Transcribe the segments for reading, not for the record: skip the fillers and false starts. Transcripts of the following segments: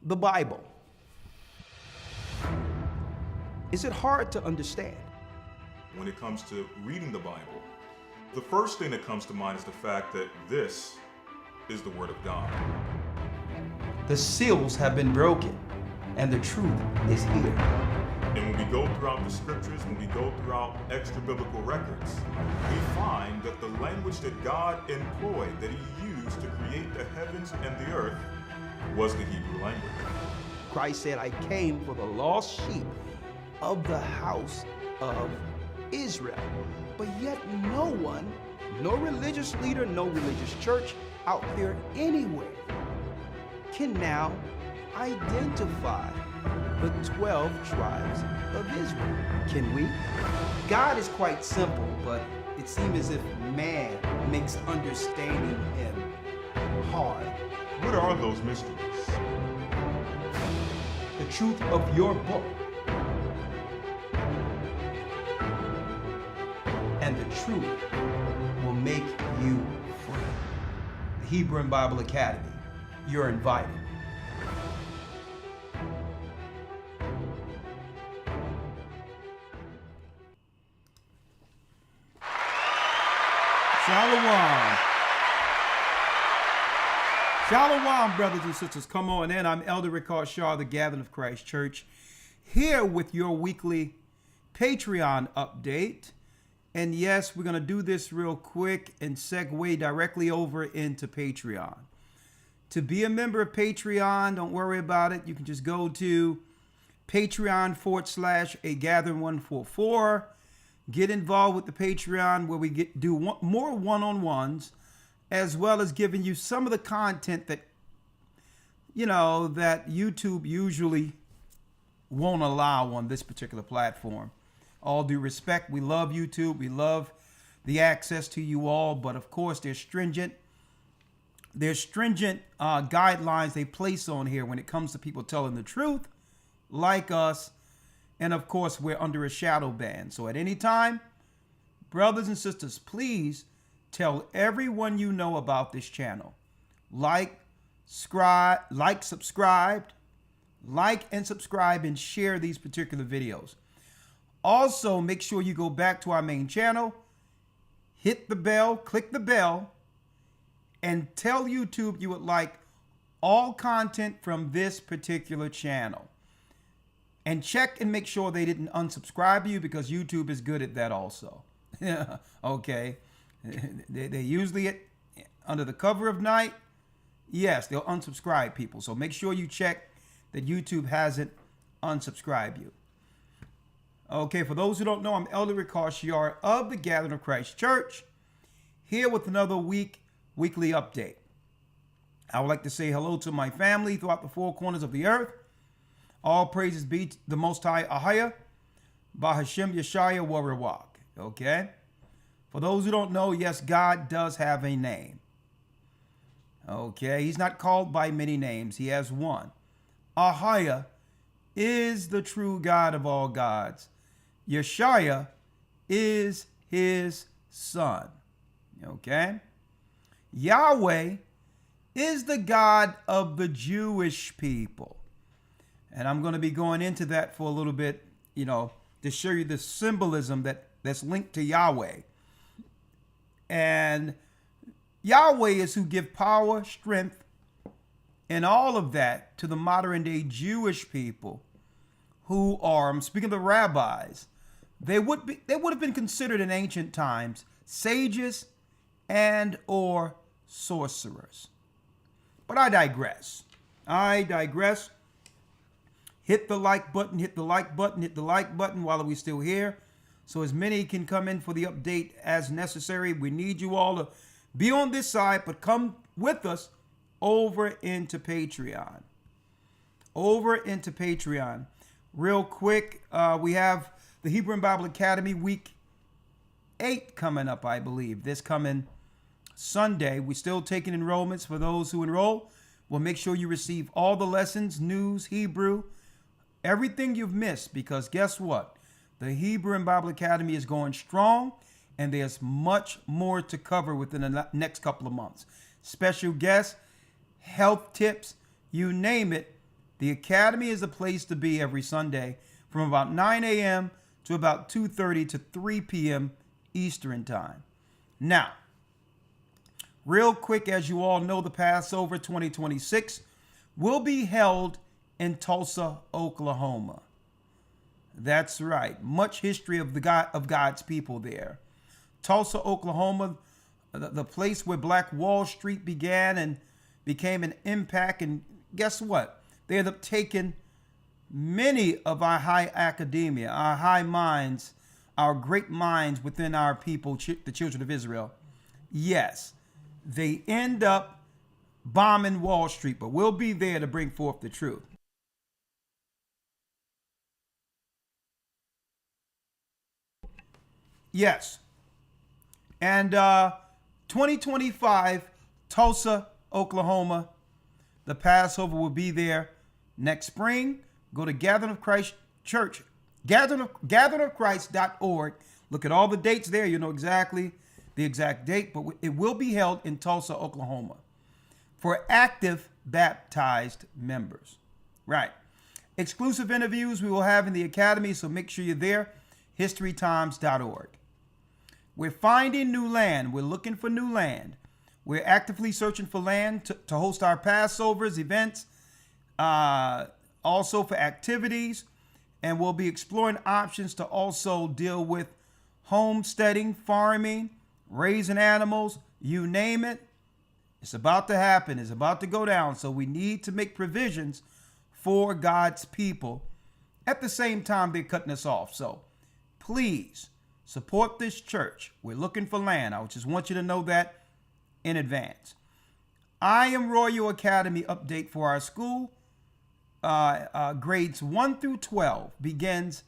The Bible. Is it hard to understand? When it comes to reading the Bible, the first thing that comes to mind is the fact that this is the Word of God. The seals have been broken, and the truth is here. And when we go throughout the scriptures, when we go throughout extra-biblical records, we find that the language that God employed, that He used to create the heavens and the earth, was the Hebrew language. Christ said, I came for the lost sheep of the house of Israel. But yet no one, no religious leader, no religious church out there anywhere can now identify the 12 tribes of Israel. Can we? God is quite simple, but it seems as if man makes understanding Him hard. What are those mysteries? The truth of your book and the truth will make you free. The Hebrew and Bible Academy. You're invited. Shalom. Shalom, brothers and sisters. Come on in. I'm Elder Rawchaa, the Gathering of Christ Church, here with your weekly Patreon update. And yes, we're going to do this real quick and segue directly over into Patreon. To be a member of Patreon, don't worry about it. You can just go to Patreon.com/agathering144. Get involved with the Patreon where we do more one-on-ones, as well as giving you some of the content that, that YouTube usually won't allow on this particular platform. All due respect, we love YouTube. We love the access to you all, but of course there's stringent guidelines they place on here when it comes to people telling the truth, like us. And of course, we're under a shadow ban. So at any time, brothers and sisters, please tell everyone you know about this channel. Like, subscribe, and share these particular videos. Also, make sure you go back to our main channel, hit the bell, click the bell, and tell YouTube you would like all content from this particular channel. And check and make sure they didn't unsubscribe you, because YouTube is good at that also. Okay. They usually, under the cover of night, yes, they'll unsubscribe people. So make sure you check that YouTube hasn't unsubscribed you. Okay, for those who don't know, I'm Elder Rawchaa of the Gathering of Christ Church, here with another weekly update. I would like to say hello to my family throughout the four corners of the earth. All praises be to the Most High Ahaya, Bahashem Yeshaya Warawak. Okay? For those who don't know, yes, God does have a name. Okay? He's not called by many names. He has one. Ahaya is the true God of all gods. Yeshaya is his son. Okay? Yahweh is the God of the Jewish people. And I'm going to be going into that for a little bit, to show you the symbolism that's linked to Yahweh. And Yahweh is who give power, strength, and all of that to the modern day Jewish people who are, I'm speaking of the rabbis, they would have been considered in ancient times sages and or sorcerers. But I digress. Hit the like button, hit the like button while we're still here, so as many can come in for the update as necessary. We need you all to be on this side, but come with us over into Patreon. Real quick, we have the Hebrew and Bible Academy week 8 coming up, I believe. This coming Sunday. We're still taking enrollments for those who enroll. We'll make sure you receive all the lessons, news, Hebrew, everything you've missed, because guess what? The Hebrew and Bible Academy is going strong, and there's much more to cover within the next couple of months. Special guests, health tips, you name it. The academy is a place to be every Sunday from about 9 a.m. to about 2:30 to 3 p.m. Eastern time. Now, real quick, as you all know, the Passover 2026 will be held in Tulsa, Oklahoma. That's right. Much history of God's people there. Tulsa, Oklahoma, the place where Black Wall Street began and became an impact. And guess what? They ended up taking many of our high academia, our high minds, our great minds within our people, the children of Israel. Yes, they end up bombing Wall Street, but we'll be there to bring forth the truth. Yes. And 2025, Tulsa, Oklahoma, the Passover will be there next spring. Go to Gathering of Christ Church, gatheringofchrist.org. Look at all the dates there. You know exactly the exact date, but it will be held in Tulsa, Oklahoma for active baptized members. Right. Exclusive interviews we will have in the academy, so make sure you're there. historytimes.org. We're finding new land. We're looking for new land. We're actively searching for land to host our Passovers, events, also for activities. And we'll be exploring options to also deal with homesteading, farming, raising animals, you name it. It's about to happen. It's about to go down. So we need to make provisions for God's people. At the same time, they're cutting us off. So please support this church. We're looking for land. I just want you to know that in advance. I Am Royal Academy update for our school. Grades 1 through 12 begins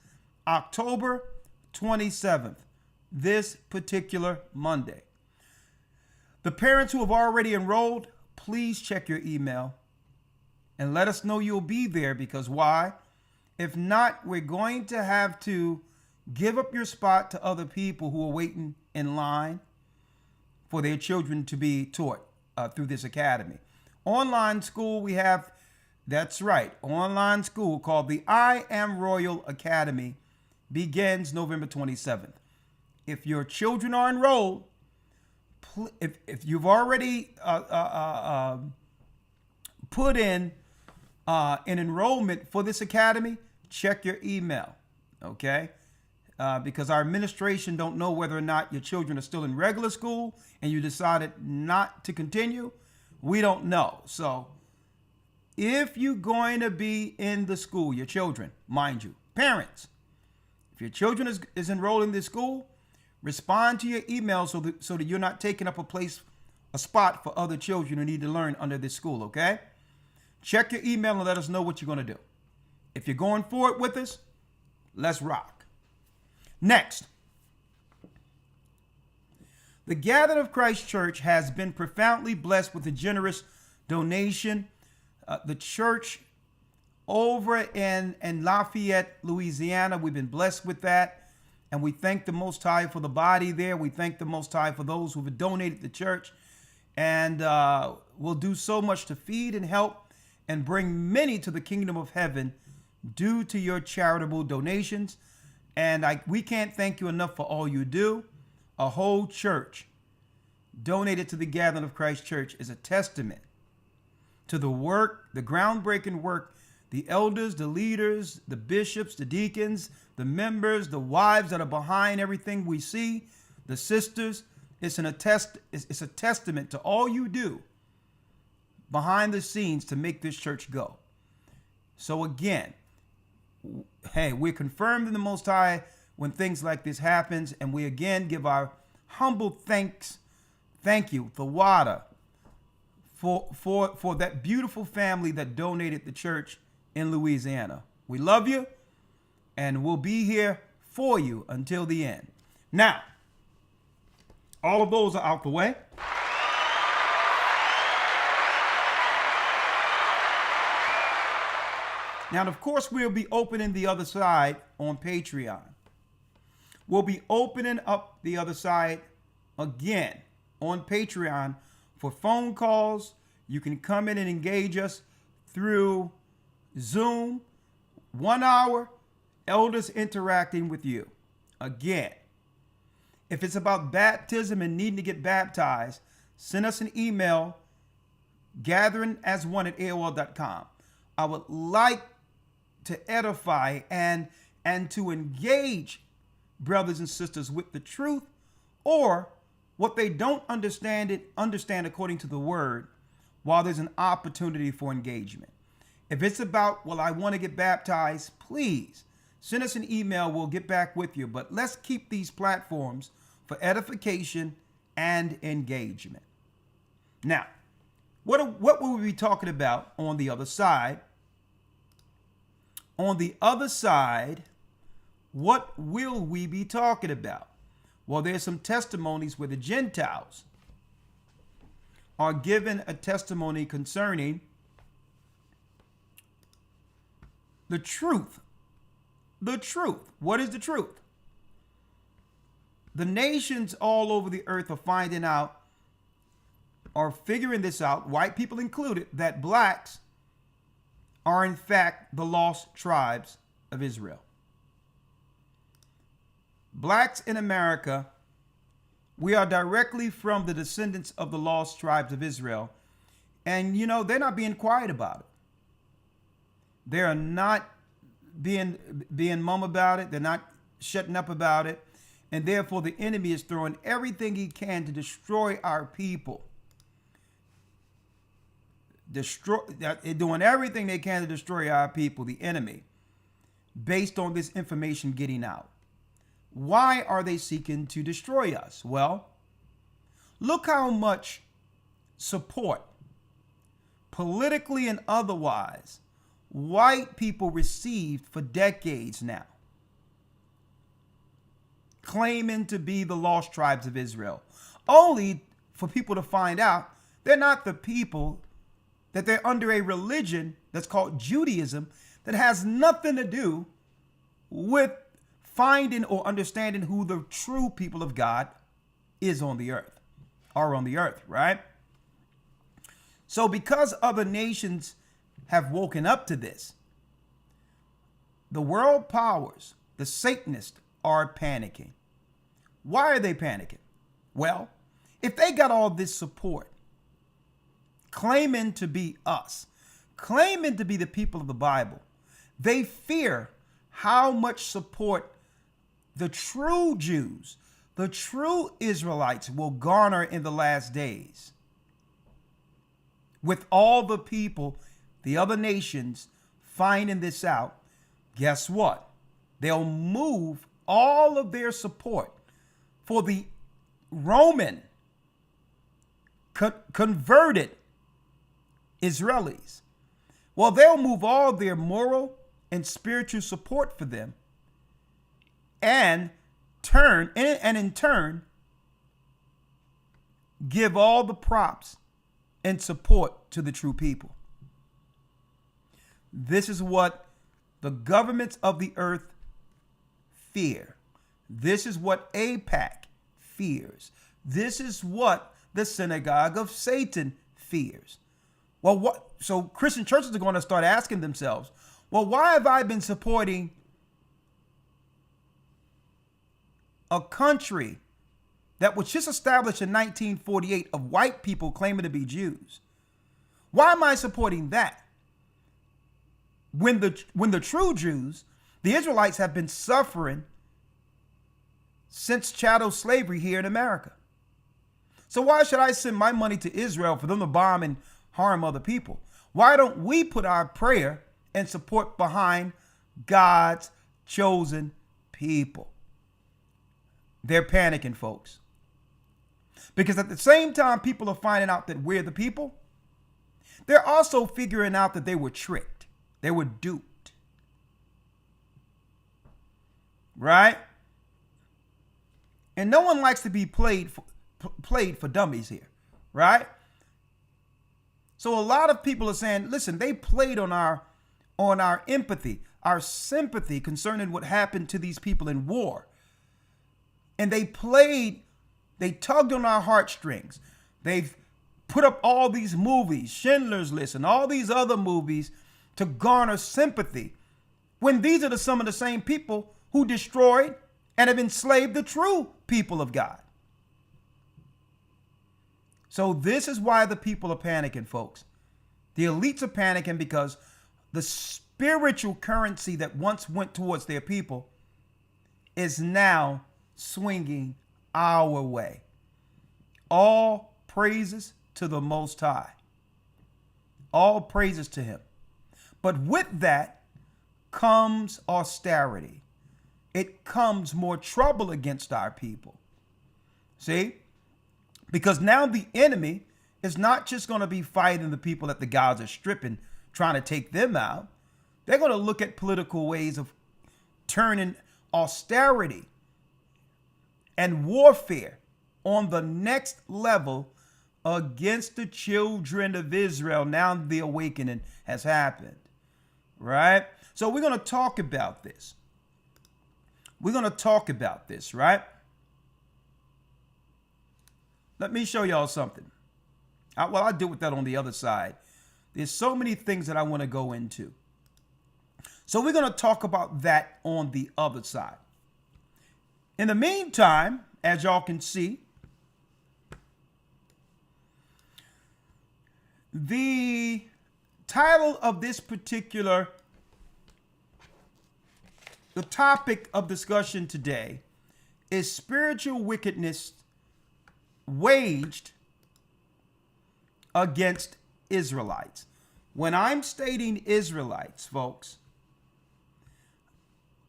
October 27th, this particular Monday. The parents who have already enrolled, please check your email and let us know you'll be there, because why? If not, we're going to have to give up your spot to other people who are waiting in line for their children to be taught through this academy. Online school we have, that's right, online school called the I Am Royal Academy begins November 27th. If your children are enrolled, if you've already put in an enrollment for this academy, check your email, okay? Because our administration don't know whether or not your children are still in regular school and you decided not to continue. We don't know. So if you're going to be in the school, your children, mind you, parents, if your children is enrolled in this school, respond to your email so that you're not taking up a spot for other children who need to learn under this school, okay? Check your email and let us know what you're going to do. If you're going forward with us, let's rock. Next, the Gathering of Christ Church has been profoundly blessed with a generous donation. The church over in Lafayette, Louisiana, we've been blessed with that. And we thank the Most High for the body there. We thank the Most High for those who have donated to the church. And we'll do so much to feed and help and bring many to the kingdom of heaven due to your charitable donations. And we can't thank you enough for all you do. A whole church donated to the Gathering of Christ Church is a testament to the work, the groundbreaking work, the elders, the leaders, the bishops, the deacons, the members, the wives that are behind everything we see, the sisters. It's a testament to all you do behind the scenes to make this church go. So again, hey, we're confirmed in the Most High when things like this happens, and we again give our humble thank you to Lawya for that beautiful family that donated the church in Louisiana. We love you, and we'll be here for you until the end. Now, all of those are out the way. Now, of course, we'll be opening the other side on Patreon. We'll be opening up the other side again on Patreon for phone calls. You can come in and engage us through Zoom, 1 hour, elders interacting with you. Again, if it's about baptism and needing to get baptized, send us an email, gatheringasone@aol.com. I would like to edify and to engage brothers and sisters with the truth, or what they don't understand according to the word, while there's an opportunity for engagement. If it's about, well, I want to get baptized, please send us an email. We'll get back with you. But let's keep these platforms for edification and engagement. Now, what will we be talking about on the other side? On the other side, what will we be talking about? Well, there's some testimonies where the Gentiles are given a testimony concerning the truth. The truth. What is the truth? The nations all over the earth are finding out, or figuring this out, white people included, that blacks are in fact the lost tribes of Israel. Blacks in America, we are directly from the descendants of the lost tribes of Israel. And, you know, they're not being quiet about it. They are not being mum about it. They're not shutting up about it. And therefore, the enemy is throwing everything he can to destroy our people. They're doing everything they can to destroy our people, the enemy, based on this information getting out. Why are they seeking to destroy us? Well, look how much support, politically and otherwise, white people received for decades now, claiming to be the lost tribes of Israel, only for people to find out they're not the people, that they're under a religion that's called Judaism that has nothing to do with finding or understanding who the true people of God is on the earth, are on the earth, right? So because other nations have woken up to this, the world powers, the Satanists, are panicking. Why are they panicking? Well, if they got all this support, claiming to be us, claiming to be the people of the Bible, they fear how much support the true Jews, the true Israelites will garner in the last days. With all the people, the other nations finding this out, guess what? They'll move all of their support for the Roman converted Israelis. Well, they'll move all their moral and spiritual support for them and in turn give all the props and support to the true people. This is what the governments of the earth fear. This is what AIPAC fears. This is what the synagogue of Satan fears. Well, so Christian churches are going to start asking themselves, well, why have I been supporting a country that was just established in 1948 of white people claiming to be Jews? Why am I supporting that? When the true Jews, the Israelites, have been suffering since chattel slavery here in America. So why should I send my money to Israel for them to bomb and harm other people? Why don't we put our prayer and support behind God's chosen people? They're panicking, folks. Because at the same time people are finding out that we're the people, they're also figuring out that they were tricked. They were duped. Right? And no one likes to be played for dummies here, right? So a lot of people are saying, listen, they played on our empathy, our sympathy concerning what happened to these people in war. And they tugged on our heartstrings. They've put up all these movies, Schindler's List and all these other movies to garner sympathy when these are some of the same people who destroyed and have enslaved the true people of God? So this is why the people are panicking, folks. The elites are panicking because the spiritual currency that once went towards their people is now swinging our way. All praises to the Most High. All praises to him. But with that comes austerity. It comes more trouble against our people. See? Because now the enemy is not just going to be fighting the people that the gods are stripping, trying to take them out. They're going to look at political ways of turning austerity and warfare on the next level against the children of Israel. Now the awakening has happened, right? So we're going to talk about this. We're going to talk about this, right? Let me show y'all something. I'll deal with that on the other side. There's so many things that I want to go into. So we're going to talk about that on the other side. In the meantime, as y'all can see, the title of this particular, the topic of discussion today is spiritual wickedness waged against Israelites. When I'm stating Israelites, folks,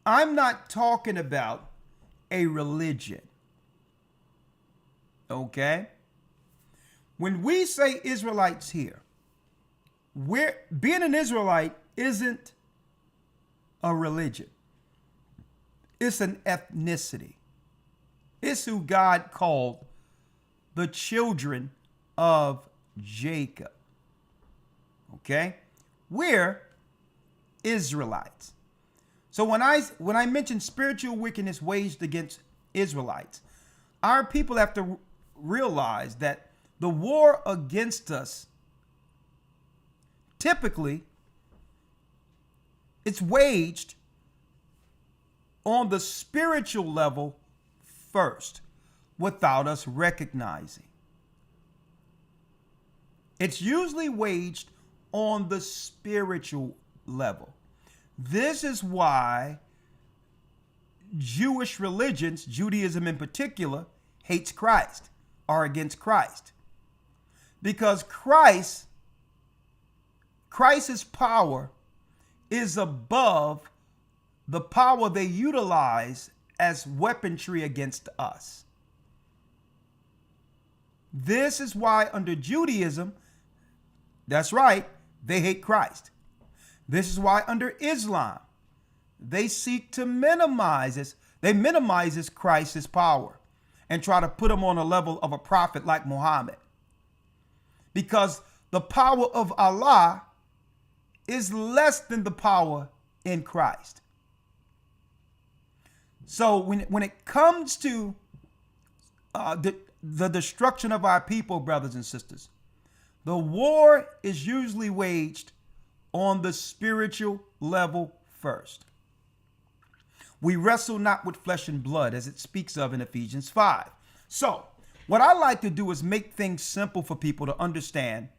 I'm not talking about a religion. Okay? When we say Israelites here, being an Israelite isn't a religion. It's an ethnicity. It's who God called the children of Jacob. Okay? We're Israelites. So when I mention spiritual wickedness waged against Israelites, our people have to realize that the war against us, typically, it's waged on the spiritual level first, without us recognizing. It's usually waged on the spiritual level. This is why Jewish religions, Judaism in particular, hates Christ, are against Christ. Because Christ's power is above the power they utilize as weaponry against us. This is why under Judaism, that's right, they hate Christ. This is why under Islam, they seek to minimize Christ's power and try to put him on a level of a prophet like Muhammad. Because the power of Allah is less than the power in Christ. So when it comes to the destruction of our people, brothers and sisters, the war is usually waged on the spiritual level first. We wrestle not with flesh and blood, as it speaks of in Ephesians 5. So what I like to do is make things simple for people to understand.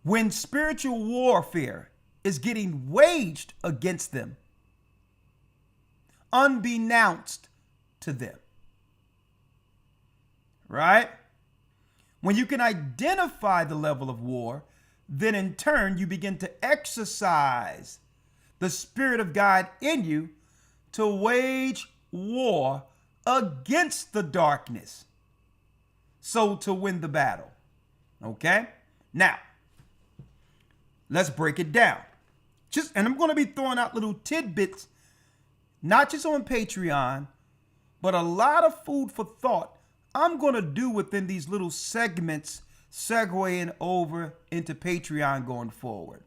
When spiritual warfare is getting waged against them, unbeknownst to them, right? When you can identify the level of war, then in turn you begin to exercise the Spirit of God in you to wage war against the darkness, so to win the battle. Okay? Now, let's break it down. And I'm going to be throwing out little tidbits, not just on Patreon, but a lot of food for thought I'm going to do within these little segments, segueing over into Patreon going forward.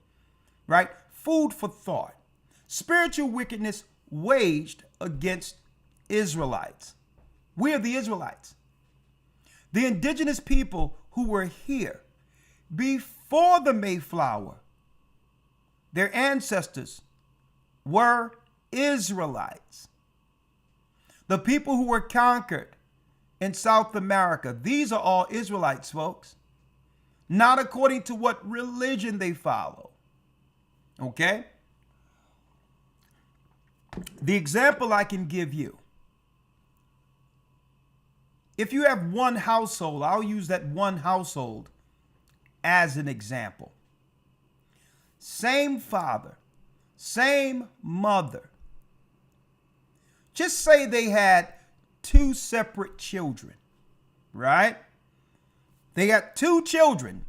Right? Food for thought. Spiritual wickedness waged against Israelites. We are the Israelites. The indigenous people who were here before the Mayflower their ancestors were Israelites. The people who were conquered in South America, these are all Israelites, folks. Not according to what religion they follow. Okay? The example I can give you, if you have one household, I'll use that one household as an example. Same father, same mother. Just say they had two separate children, right? They got two children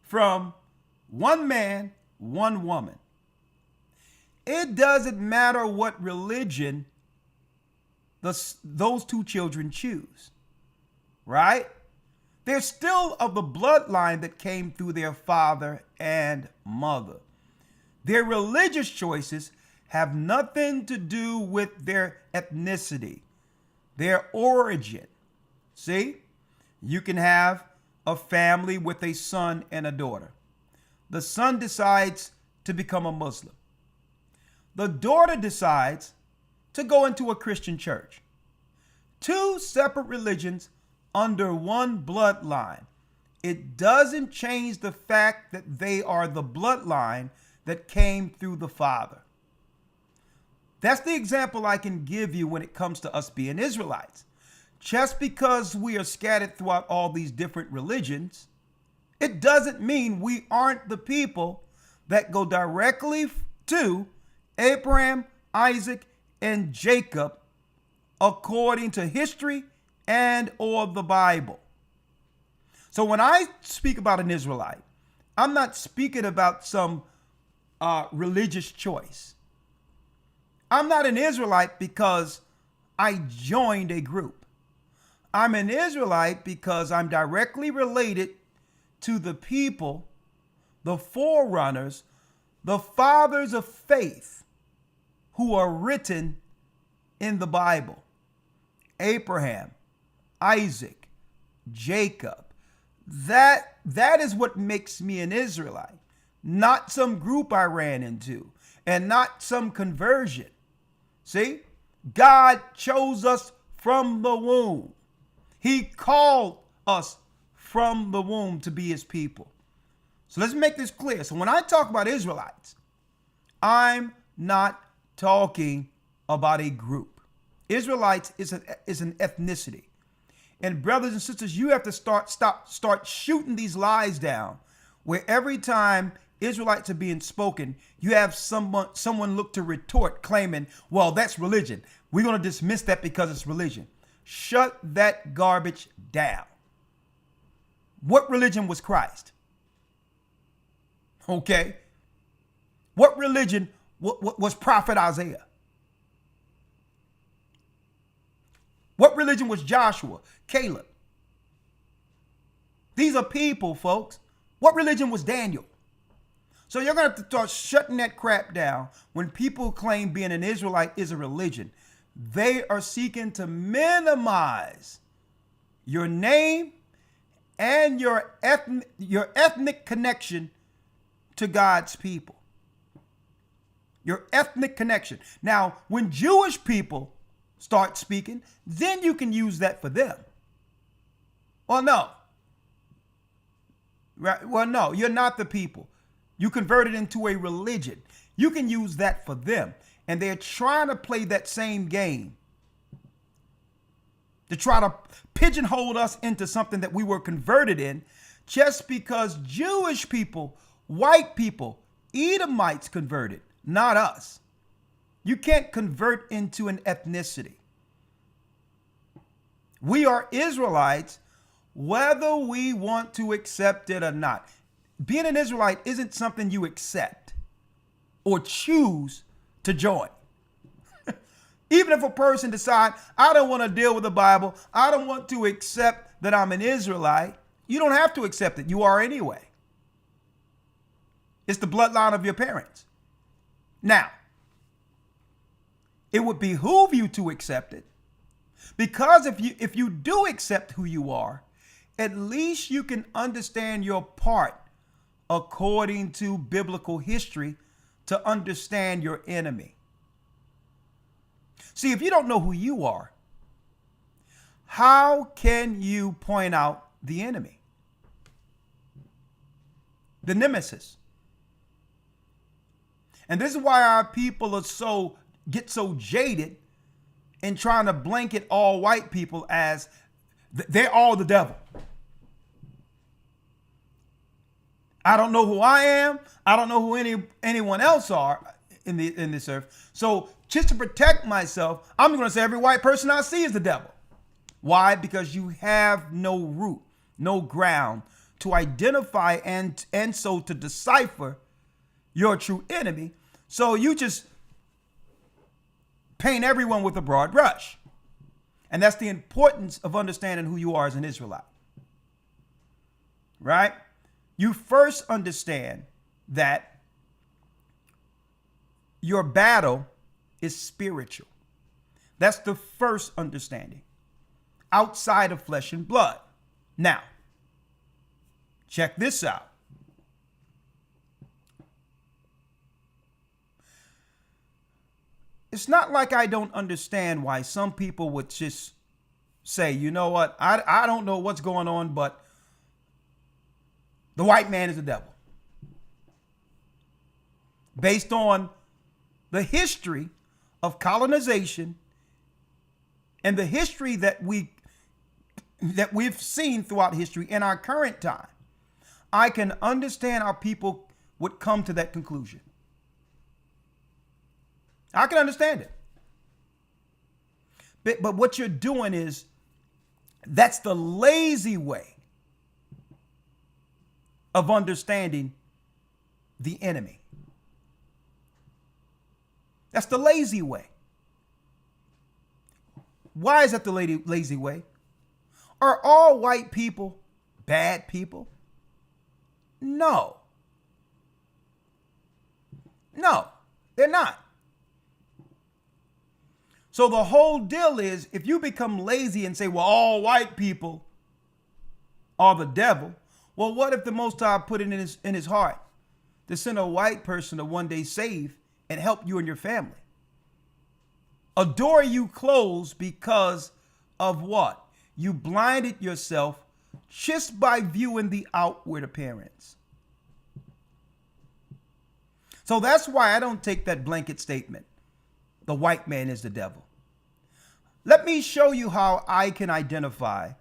from one man, one woman. It doesn't matter what religion those two children choose, right? They're still of the bloodline that came through their father and mother. Their religious choices have nothing to do with their ethnicity, their origin. See, you can have a family with a son and a daughter. The son decides to become a Muslim. The daughter decides to go into a Christian church. Two separate religions under one bloodline. It doesn't change the fact that they are the bloodline that came through the father. That's the example I can give you when it comes to us being Israelites. Just because we are scattered throughout all these different religions, it doesn't mean we aren't the people that go directly to Abraham, Isaac, and Jacob according to history and or the Bible. So when I speak about an Israelite, I'm not speaking about some religious choice. I'm not an Israelite because I joined a group. I'm an Israelite because I'm directly related to the people, the forerunners, the fathers of faith who are written in the Bible. Abraham, Isaac, Jacob. That is what makes me an Israelite, not some group I ran into and not some conversion. See, God chose us from the womb. He called us from the womb to be his people. So let's make this clear. So when I talk about Israelites, I'm not talking about a group. Israelites is an ethnicity. And brothers and sisters, you have to start shooting these lies down, where every time Israelites are being spoken, you have someone look to retort claiming, well, that's religion. We're going to dismiss that because it's religion. Shut that garbage down. What religion was Christ? Okay. What religion was Prophet Isaiah? What religion was Joshua, Caleb? These are people, folks. What religion was Daniel? So you're going to have to start shutting that crap down when people claim being an Israelite is a religion. They are seeking to minimize your name and your ethnic connection to God's people. Your ethnic connection. Now, when Jewish people start speaking, then you can use that for them. Well, no. Right? Well, no, you're not the people. You converted into a religion. You can use that for them. And they're trying to play that same game to try to pigeonhole us into something that we were converted in just because Jewish people, white people, Edomites converted, not us. You can't convert into an ethnicity. We are Israelites whether we want to accept it or not. Being an Israelite isn't something you accept or choose to join. Even if a person decides, I don't want to deal with the Bible, I don't want to accept that I'm an Israelite, you don't have to accept it. You are anyway. It's the bloodline of your parents. Now, it would behoove you to accept it, because if you do accept who you are, at least you can understand your part according to biblical history to understand your enemy. See, if you don't know who you are, how can you point out the enemy? The nemesis. And this is why our people are get so jaded in trying to blanket all white people as they're all the devil. I don't know who I am. I don't know who anyone else are in this earth. So just to protect myself, I'm going to say every white person I see is the devil. Why? Because you have no root, no ground to identify and so to decipher your true enemy. So you just paint everyone with a broad brush. And that's the importance of understanding who you are as an Israelite. Right? You first understand that your battle is spiritual. That's the first understanding. Outside of flesh and blood. Now, check this out. It's not like I don't understand why some people would just say, you know what, I don't know what's going on, but the white man is the devil. Based on the history of colonization and the history that we've seen throughout history in our current time, I can understand how people would come to that conclusion. I can understand it. But what you're doing is, that's the lazy way of understanding the enemy. That's the lazy way. Why is that the lazy way? Are all white people bad people? No. No, they're not. So the whole deal is, if you become lazy and say, well, all white people are the devil, well, what if the Most High put it in his heart to send a white person to one day save and help you and your family? A door you close because of what? You blinded yourself just by viewing the outward appearance. So that's why I don't take that blanket statement. The white man is the devil. Let me show you how I can identify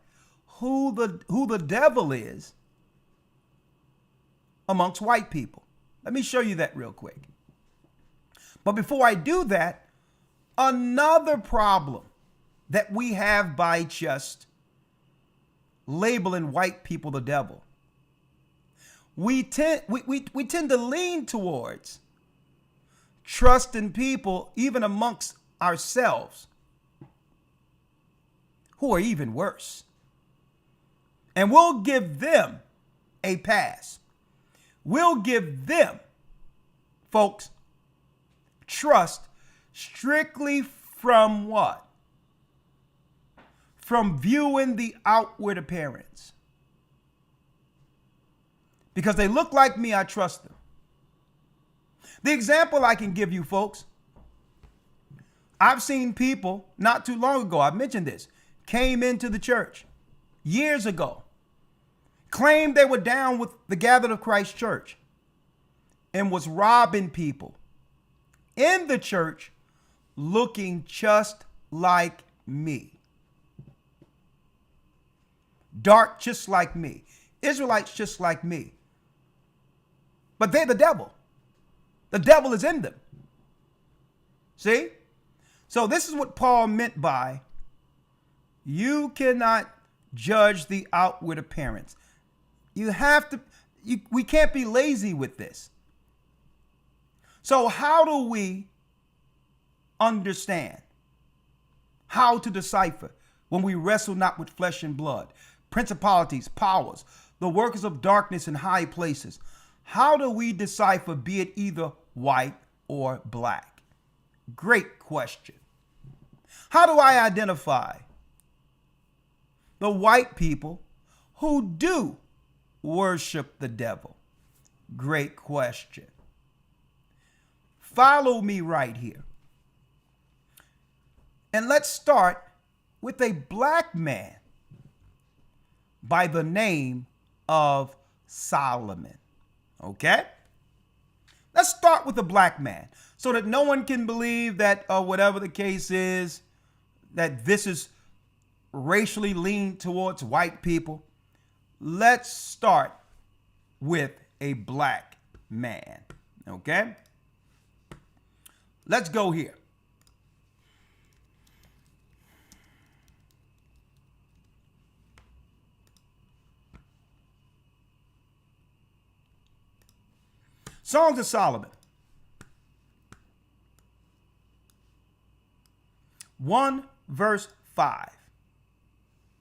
who the devil is amongst white people. Let me show you that real quick. But before I do that, another problem that we have by just labeling white people the devil. We tend to lean towards trusting people even amongst ourselves who are even worse. And we'll give them a pass. We'll give them, folks, trust strictly from what? From viewing the outward appearance. Because they look like me, I trust them. The example I can give you, folks, I've seen people not too long ago, I've mentioned this, came into the church years ago, claimed they were down with the Gathered of Christ Church, and was robbing people in the church looking just like me. Dark just like me. Israelites just like me. But they're the devil. The devil is in them. See? So this is what Paul meant by, you cannot judge the outward appearance. You have to, we can't be lazy with this. So how do we understand how to decipher when we wrestle not with flesh and blood, principalities, powers, the workers of darkness in high places? How do we decipher, be it either white or black? Great question. How do I identify the white people who do worship the devil? great question. Follow me right here. And let's start with a black man by the name of Solomon. Okay? Let's start with a black man so that no one can believe that whatever the case is, that this is racially leaned towards white people. Let's start with a black man. Okay? Let's go here. Songs of Solomon. 1 verse 5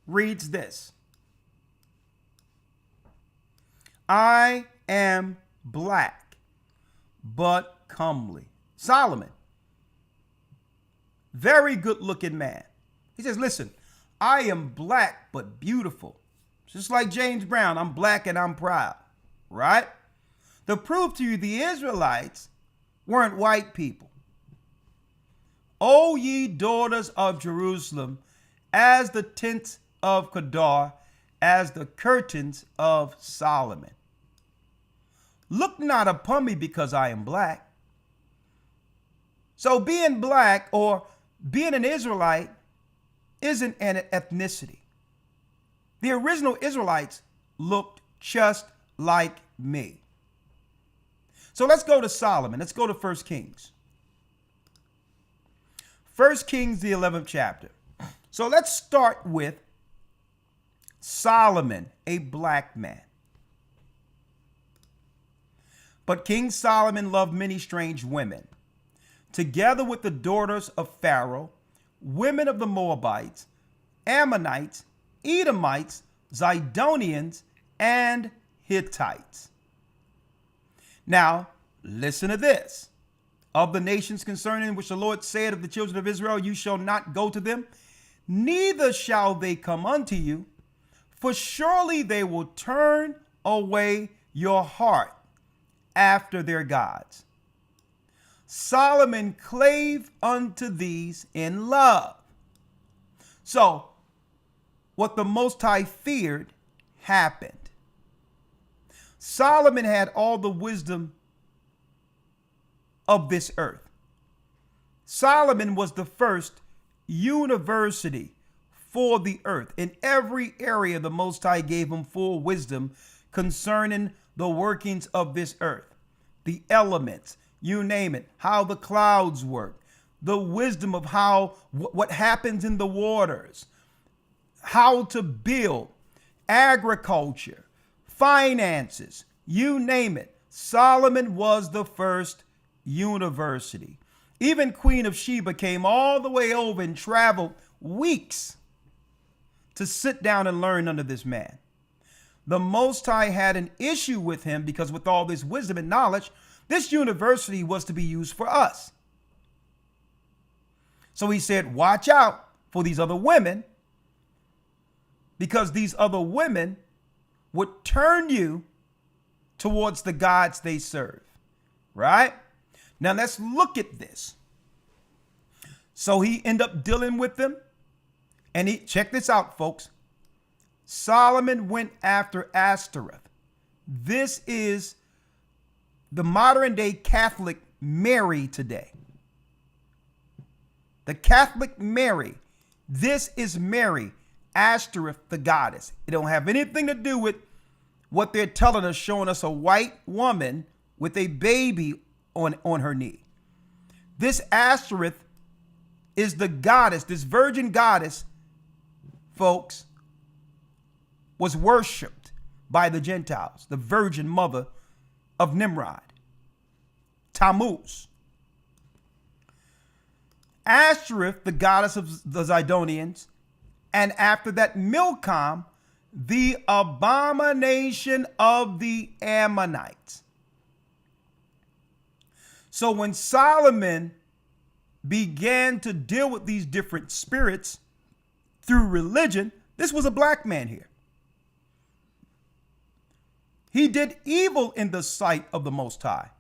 reads this: I am black, but comely. Solomon, very good looking man. He says, listen, I am black, but beautiful. Just like James Brown, I'm black and I'm proud, right? To prove to you the Israelites weren't white people. O ye daughters of Jerusalem, as the tents of Kedar, as the curtains of Solomon. Look not upon me because I am black. So being black or being an Israelite isn't an ethnicity. The original Israelites looked just like me. So let's go to Solomon. Let's go to 1 Kings. 1 Kings, the 11th chapter. So let's start with Solomon, a black man. But King Solomon loved many strange women, together with the daughters of Pharaoh, women of the Moabites, Ammonites, Edomites, Zidonians, and Hittites. Now, listen to this. Of the nations concerning which the Lord said of the children of Israel, you shall not go to them, neither shall they come unto you, for surely they will turn away your heart after their gods. Solomon clave unto these in love. So, what the Most High feared happened. Solomon had all the wisdom of this earth. Solomon was the first university for the earth. In every area, the Most High gave him full wisdom concerning the workings of this earth, the elements, you name it, how the clouds work, the wisdom of how what happens in the waters, how to build, agriculture, finances, you name it. Solomon was the first university. Even Queen of Sheba came all the way over and traveled weeks to sit down and learn under this man. The Most High had an issue with him because with all this wisdom and knowledge, this university was to be used for us. So he said, watch out for these other women, because these other women would turn you towards the gods they serve, right? Now let's look at this. So he ended up dealing with them, and check this out, folks. Solomon went after Ashtoreth. This is the modern day Catholic Mary today. The Catholic Mary. This is Mary, Ashtoreth, the goddess. It don't have anything to do with what they're telling us, showing us a white woman with a baby on her knee. This Ashtoreth is the goddess, this virgin goddess, folks, was worshipped by the Gentiles, the virgin mother of Nimrod, Tammuz. Ashtoreth, the goddess of the Zidonians, and after that Milcom, the abomination of the Ammonites. So when Solomon began to deal with these different spirits through religion, this was a black man here. He did evil in the sight of the Most High,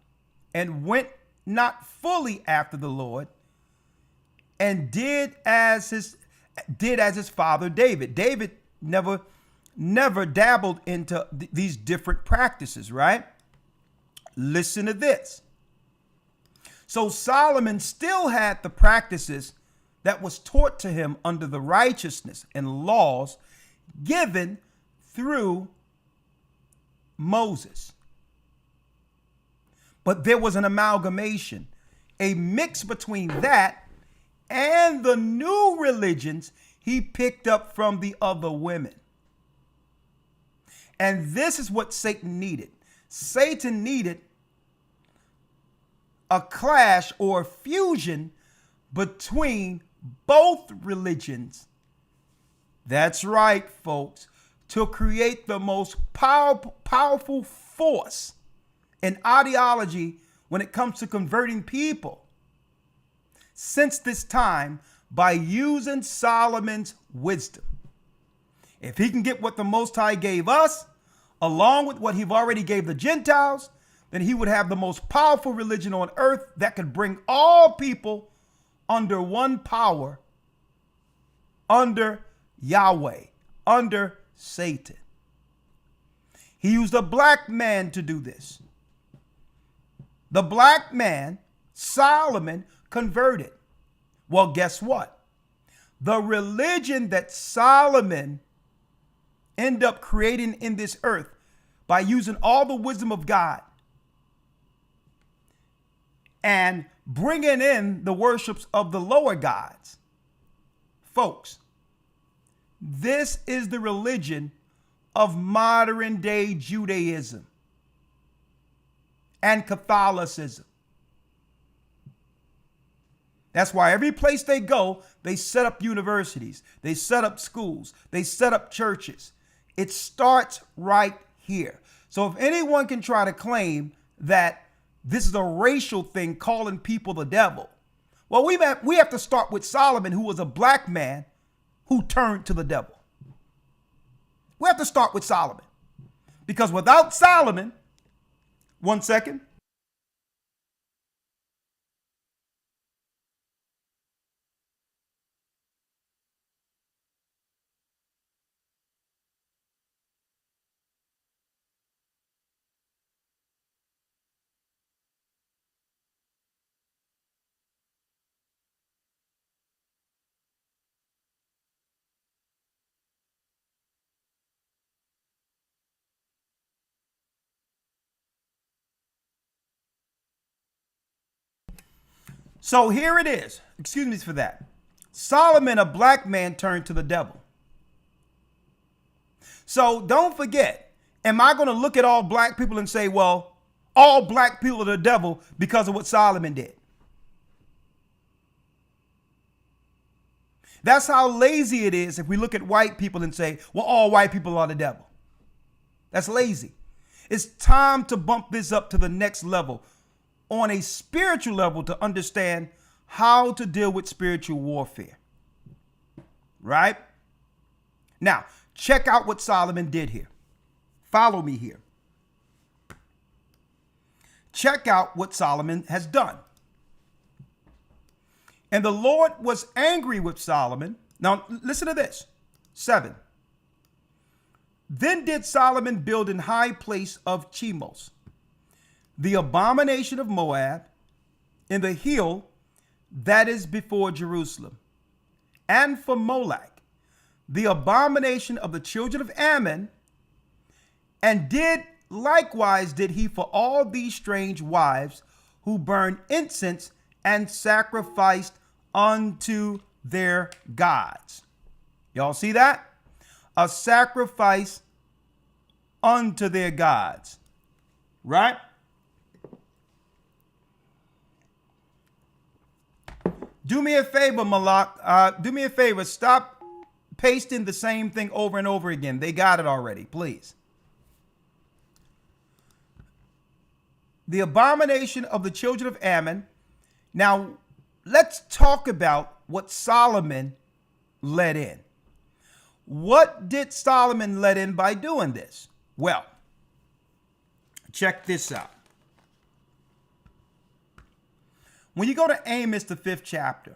and went not fully after the Lord, and did as his father David. David never dabbled into these different practices, right? Listen to this. So Solomon still had the practices that was taught to him under the righteousness and laws given through Moses. But there was an amalgamation, a mix between that and the new religions he picked up from the other women. And this is what Satan needed. Satan needed a clash or fusion between both religions. That's right, folks, to create the most powerful force and ideology when it comes to converting people since this time by using Solomon's wisdom. If he can get what the Most High gave us, along with what he already gave the Gentiles, then he would have the most powerful religion on earth that could bring all people under one power, under Yahweh, under Satan. He used a black man to do this. The black man, Solomon, converted. Well, guess what? The religion that Solomon ended up creating in this earth by using all the wisdom of God and bringing in the worships of the lower gods. Folks, this is the religion of modern day Judaism and Catholicism. That's why every place they go, they set up universities, they set up schools, they set up churches. It starts right here. So if anyone can try to claim that this is a racial thing, calling people the devil, well, we have to start with Solomon, who was a black man who turned to the devil. We have to start with Solomon, because without Solomon, one second. So here it is. Excuse me for that. Solomon, a black man, turned to the devil. So don't forget, am I going to look at all black people and say, well, all black people are the devil because of what Solomon did? That's how lazy it is if we look at white people and say, well, all white people are the devil. That's lazy. It's time to bump this up to the next level, on a spiritual level, to understand how to deal with spiritual warfare. Right? Now, check out what Solomon did here. Follow me here. Check out what Solomon has done. And the Lord was angry with Solomon. Now, listen to this. 7. Then did Solomon build an high place of Chemos, the abomination of Moab, in the hill that is before Jerusalem, and for Molech, the abomination of the children of Ammon, and likewise did he for all these strange wives who burned incense and sacrificed unto their gods. Y'all see that? A sacrifice unto their gods, right? Do me a favor, Malak. Do me a favor. Stop pasting the same thing over and over again. They got it already, please. The abomination of the children of Ammon. Now, let's talk about what Solomon let in. What did Solomon let in by doing this? Well, Check this out. When you go to Amos, the 5th chapter,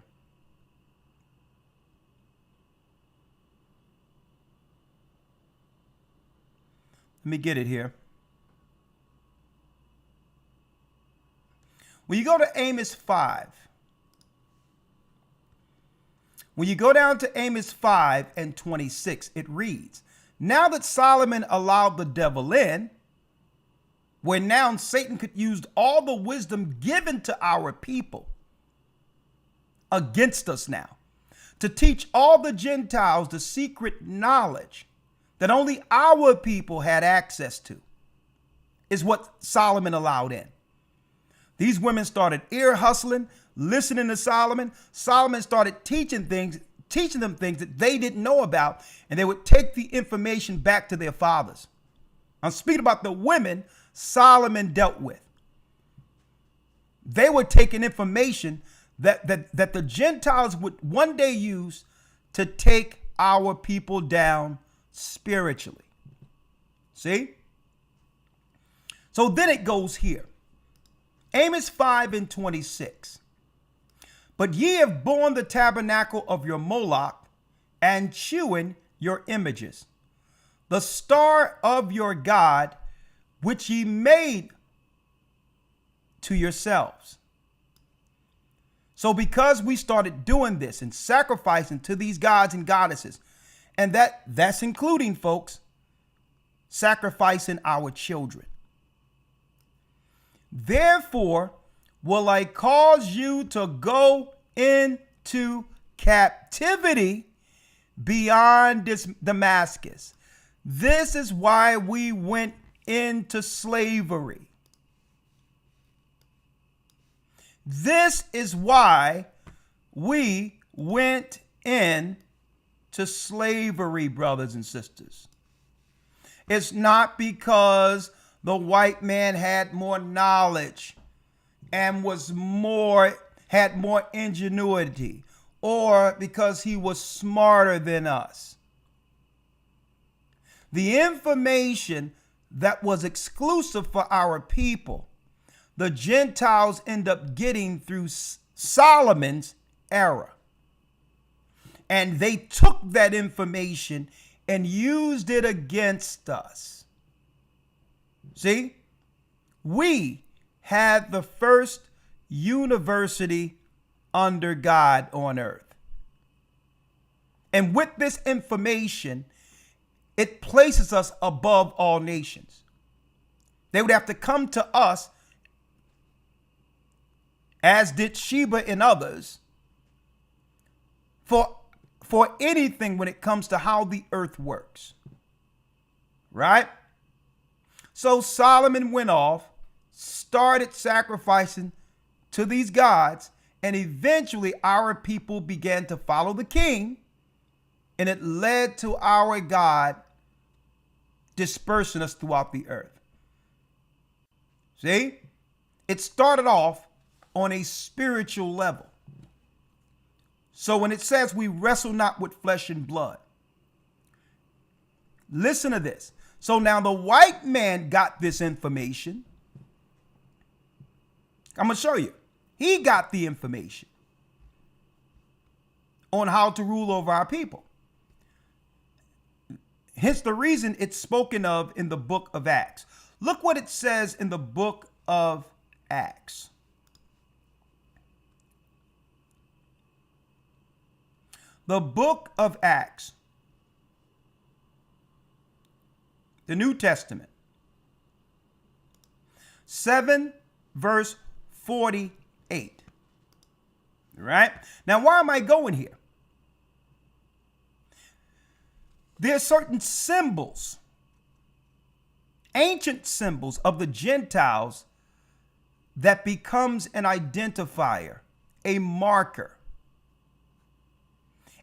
let me get it here. When you go to Amos 5, when you go down to Amos 5 and 26, it reads, now that Solomon allowed the devil in, where now Satan could use all the wisdom given to our people against us now, to teach all the Gentiles the secret knowledge that only our people had access to, is what Solomon allowed in. These women started ear hustling, listening to Solomon. Solomon started teaching them things that they didn't know about, and they would take the information back to their fathers. I'm speaking about the women Solomon dealt with. They were taking information that the Gentiles would one day use to take our people down spiritually. See? So then it goes here. Amos 5 and 26. But ye have borne the tabernacle of your Moloch, and chewing your images, the star of your God, which ye made to yourselves. So because we started doing this and sacrificing to these gods and goddesses, and that's including, folks, sacrificing our children. Therefore will I cause you to go into captivity beyond Damascus. This is why we went into slavery. This is why we went into slavery, brothers and sisters. It's not because the white man had more knowledge and had more ingenuity, or because he was smarter than us. The information that was exclusive for our people, the Gentiles end up getting through Solomon's era. And they took that information and used it against us. See, we had the first university under God on earth. And with this information, it places us above all nations. They would have to come to us, as did Sheba and others, for anything when it comes to how the earth works. Right? So Solomon went off, started sacrificing to these gods, and eventually our people began to follow the king, and it led to our God dispersing us throughout the earth. See? It started off on a spiritual level. So when it says we wrestle not with flesh and blood, listen to this. So now the white man got this information. I'm going to show you. He got the information on how to rule over our people. Hence the reason it's spoken of in the book of Acts. Look what it says in the book of Acts. The book of Acts, the New Testament, 7 verse 48. All right. Now, why am I going here? There are certain symbols, ancient symbols of the Gentiles that becomes an identifier, a marker.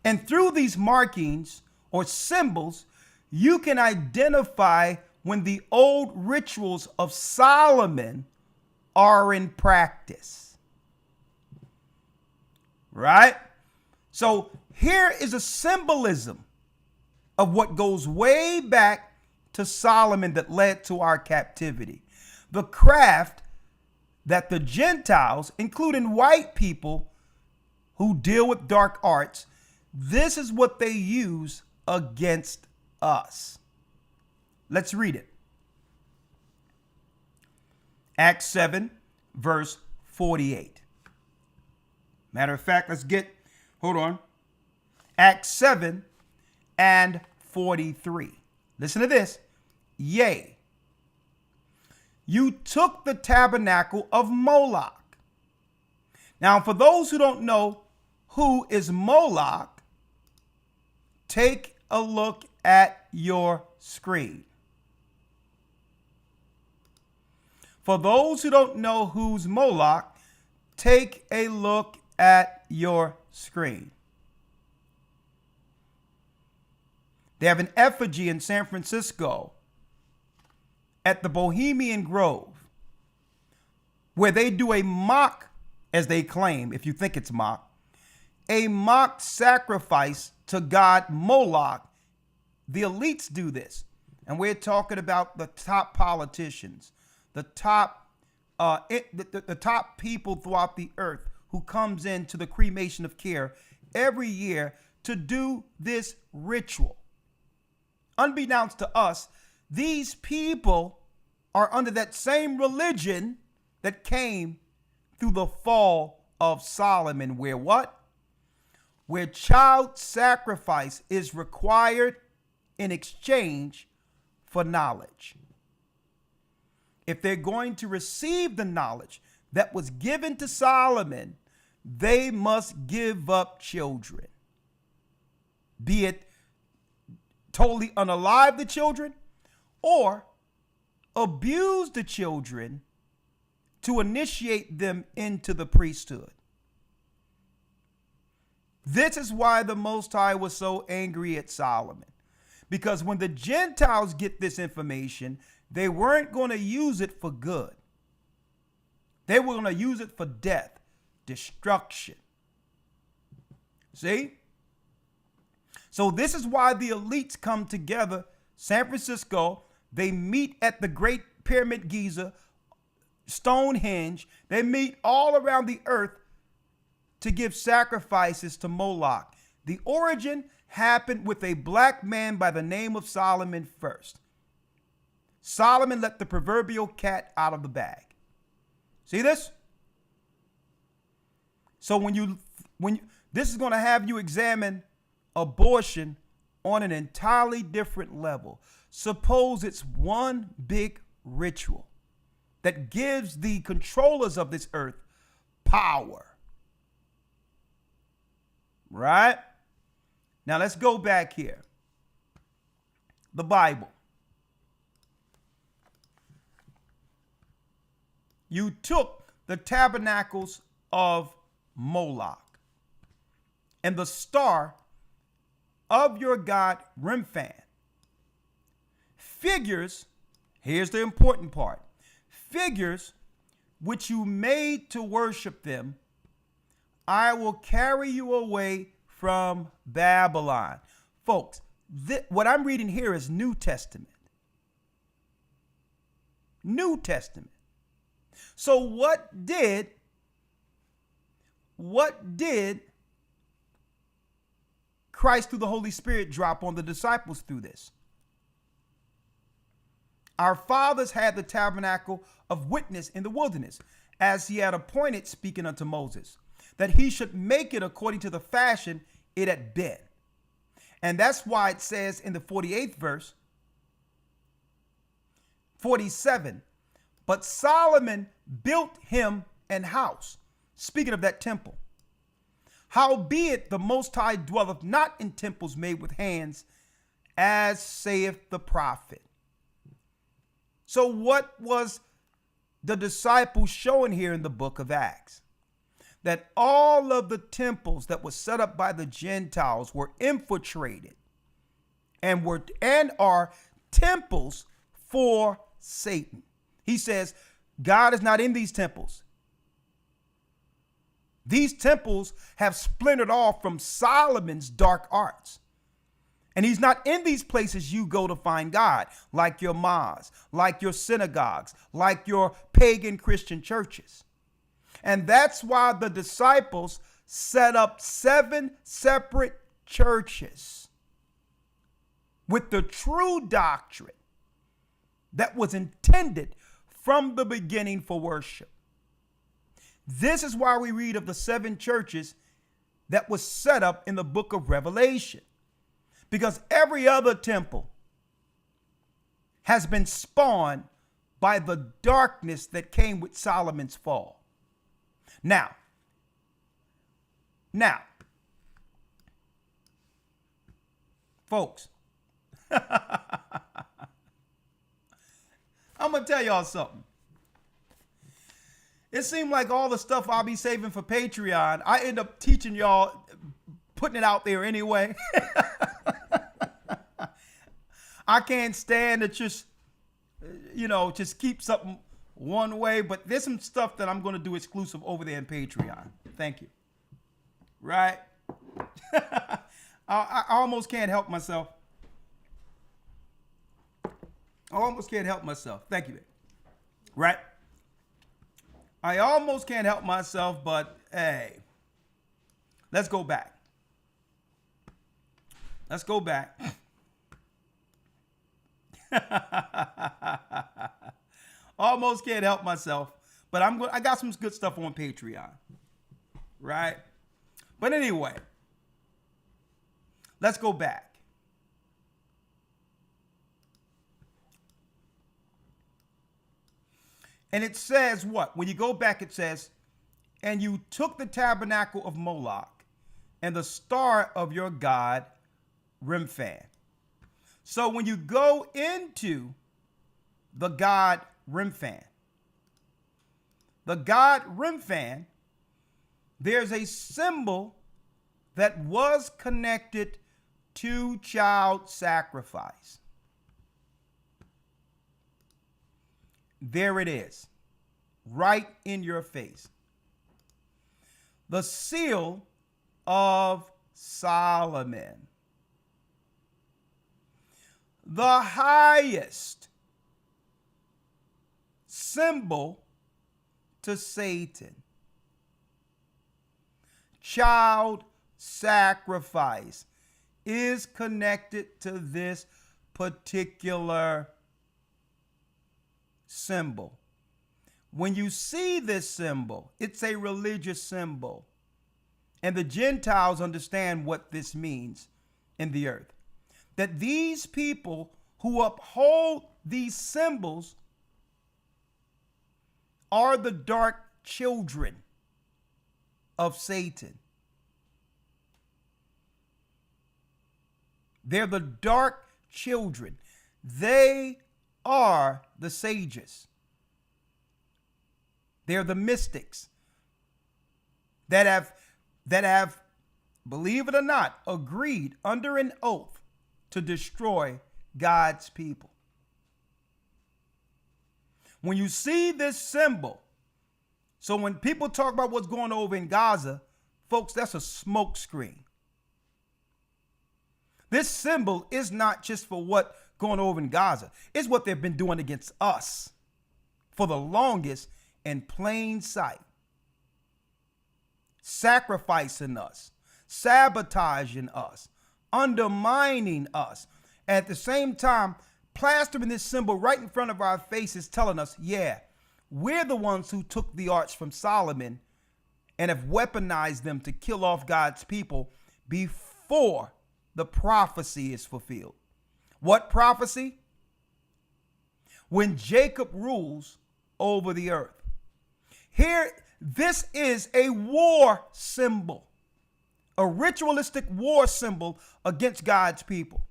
And through these markings or symbols, you can identify when the old rituals of Solomon are in practice. Right? So here is a symbolism of what goes way back to Solomon that led to our captivity. the craft that the Gentiles, including white people who deal with dark arts, this is what they use against us. Let's read it. Acts 7, verse 48. Matter of fact, hold on. Acts 7 and 43. Listen to this. Yea, you took the tabernacle of Moloch. Now, for those who don't know who is Moloch, take a look at your screen. For those who don't know who's Moloch, take a look at your screen. They have an effigy in San Francisco at the Bohemian Grove where they do a mock, as they claim, if you think it's mock, a mock sacrifice to God Moloch. The elites do this. And we're talking about the top politicians, the top the top people throughout the earth who comes into the cremation of care every year to do this ritual. Unbeknownst to us, these people are under that same religion that came through the fall of Solomon, where what? Where child sacrifice is required in exchange for knowledge. If they're going to receive the knowledge that was given to Solomon, they must give up children, be it totally unalive the children or abuse the children to initiate them into the priesthood. This is why the Most High was so angry at Solomon, because when the Gentiles get this information, they weren't going to use it for good. They were going to use it for death, destruction. See? So this is why the elites come together. San Francisco, they meet at the Great Pyramid Giza, Stonehenge. They meet all around the earth to give sacrifices to Moloch. The origin happened with a black man by the name of Solomon first. Solomon let the proverbial cat out of the bag. See this? So this is going to have you examine abortion on an entirely different level. Suppose it's one big ritual that gives the controllers of this earth power. Right? Now let's go back here. The Bible. You took the tabernacles of Moloch and the star of your god Remphan. Figures, here's the important part, figures which you made to worship them, I will carry you away from Babylon. Folks, what I'm reading here is New Testament. New Testament. So what did Christ through the Holy Spirit drop on the disciples through this? Our fathers had the tabernacle of witness in the wilderness, as he had appointed, speaking unto Moses, that he should make it according to the fashion it had been. And that's why it says in the 48th verse, 47, but Solomon built him an house, speaking of that temple. Howbeit the Most High dwelleth not in temples made with hands, as saith the prophet. So what was the disciples showing here in the book of Acts? That all of the temples that were set up by the Gentiles were infiltrated and are temples for Satan. He says, God is not in these temples. These temples have splintered off from Solomon's dark arts. And he's not in these places you go to find God, like your mosques, like your synagogues, like your pagan Christian churches. And that's why the disciples set up 7 separate churches with the true doctrine that was intended from the beginning for worship. This is why we read of the 7 churches that was set up in the book of Revelation. Because every other temple has been spawned by the darkness that came with Solomon's fall. Now, folks, I'm going to tell y'all something. It seemed like all the stuff I'll be saving for Patreon, I end up teaching y'all, putting it out there anyway. I can't stand to just keep something one way, but there's some stuff that I'm going to do exclusive over there in Patreon. Thank you. Right? I almost can't help myself. Thank you, man. Right? I almost can't help myself, but hey, let's go back. Almost can't help myself, but I got some good stuff on Patreon. Right? But anyway, let's go back. And it says what? When you go back, it says, and you took the tabernacle of Moloch and the star of your god, Remphan. So when you go into the god Remphan, there's a symbol that was connected to child sacrifice. There it is, right in your face. The seal of Solomon. The highest symbol to Satan. Child sacrifice is connected to this particular symbol. When you see this symbol, it's a religious symbol. And the Gentiles understand what this means in the earth. That these people who uphold these symbols are the dark children of Satan. They're the dark children. They are the sages. They're the mystics that have, believe it or not, agreed under an oath to destroy God's people. When you see this symbol, so when people talk about what's going on over in Gaza, folks, that's a smoke screen. This symbol is not just for what going over in Gaza. It's what they've been doing against us for the longest in plain sight. Sacrificing us, sabotaging us, undermining us. At the same time, plastering this symbol right in front of our faces, telling us, yeah, we're the ones who took the arts from Solomon and have weaponized them to kill off God's people before the prophecy is fulfilled. What prophecy? When Jacob rules over the earth. Here, this is a war symbol, a ritualistic war symbol against God's people.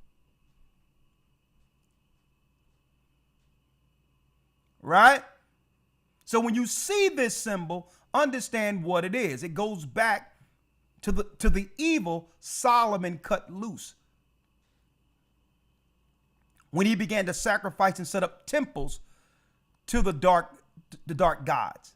Right? So when you see this symbol, understand what it is. It goes back to the evil Solomon cut loose when he began to sacrifice and set up temples to the dark gods.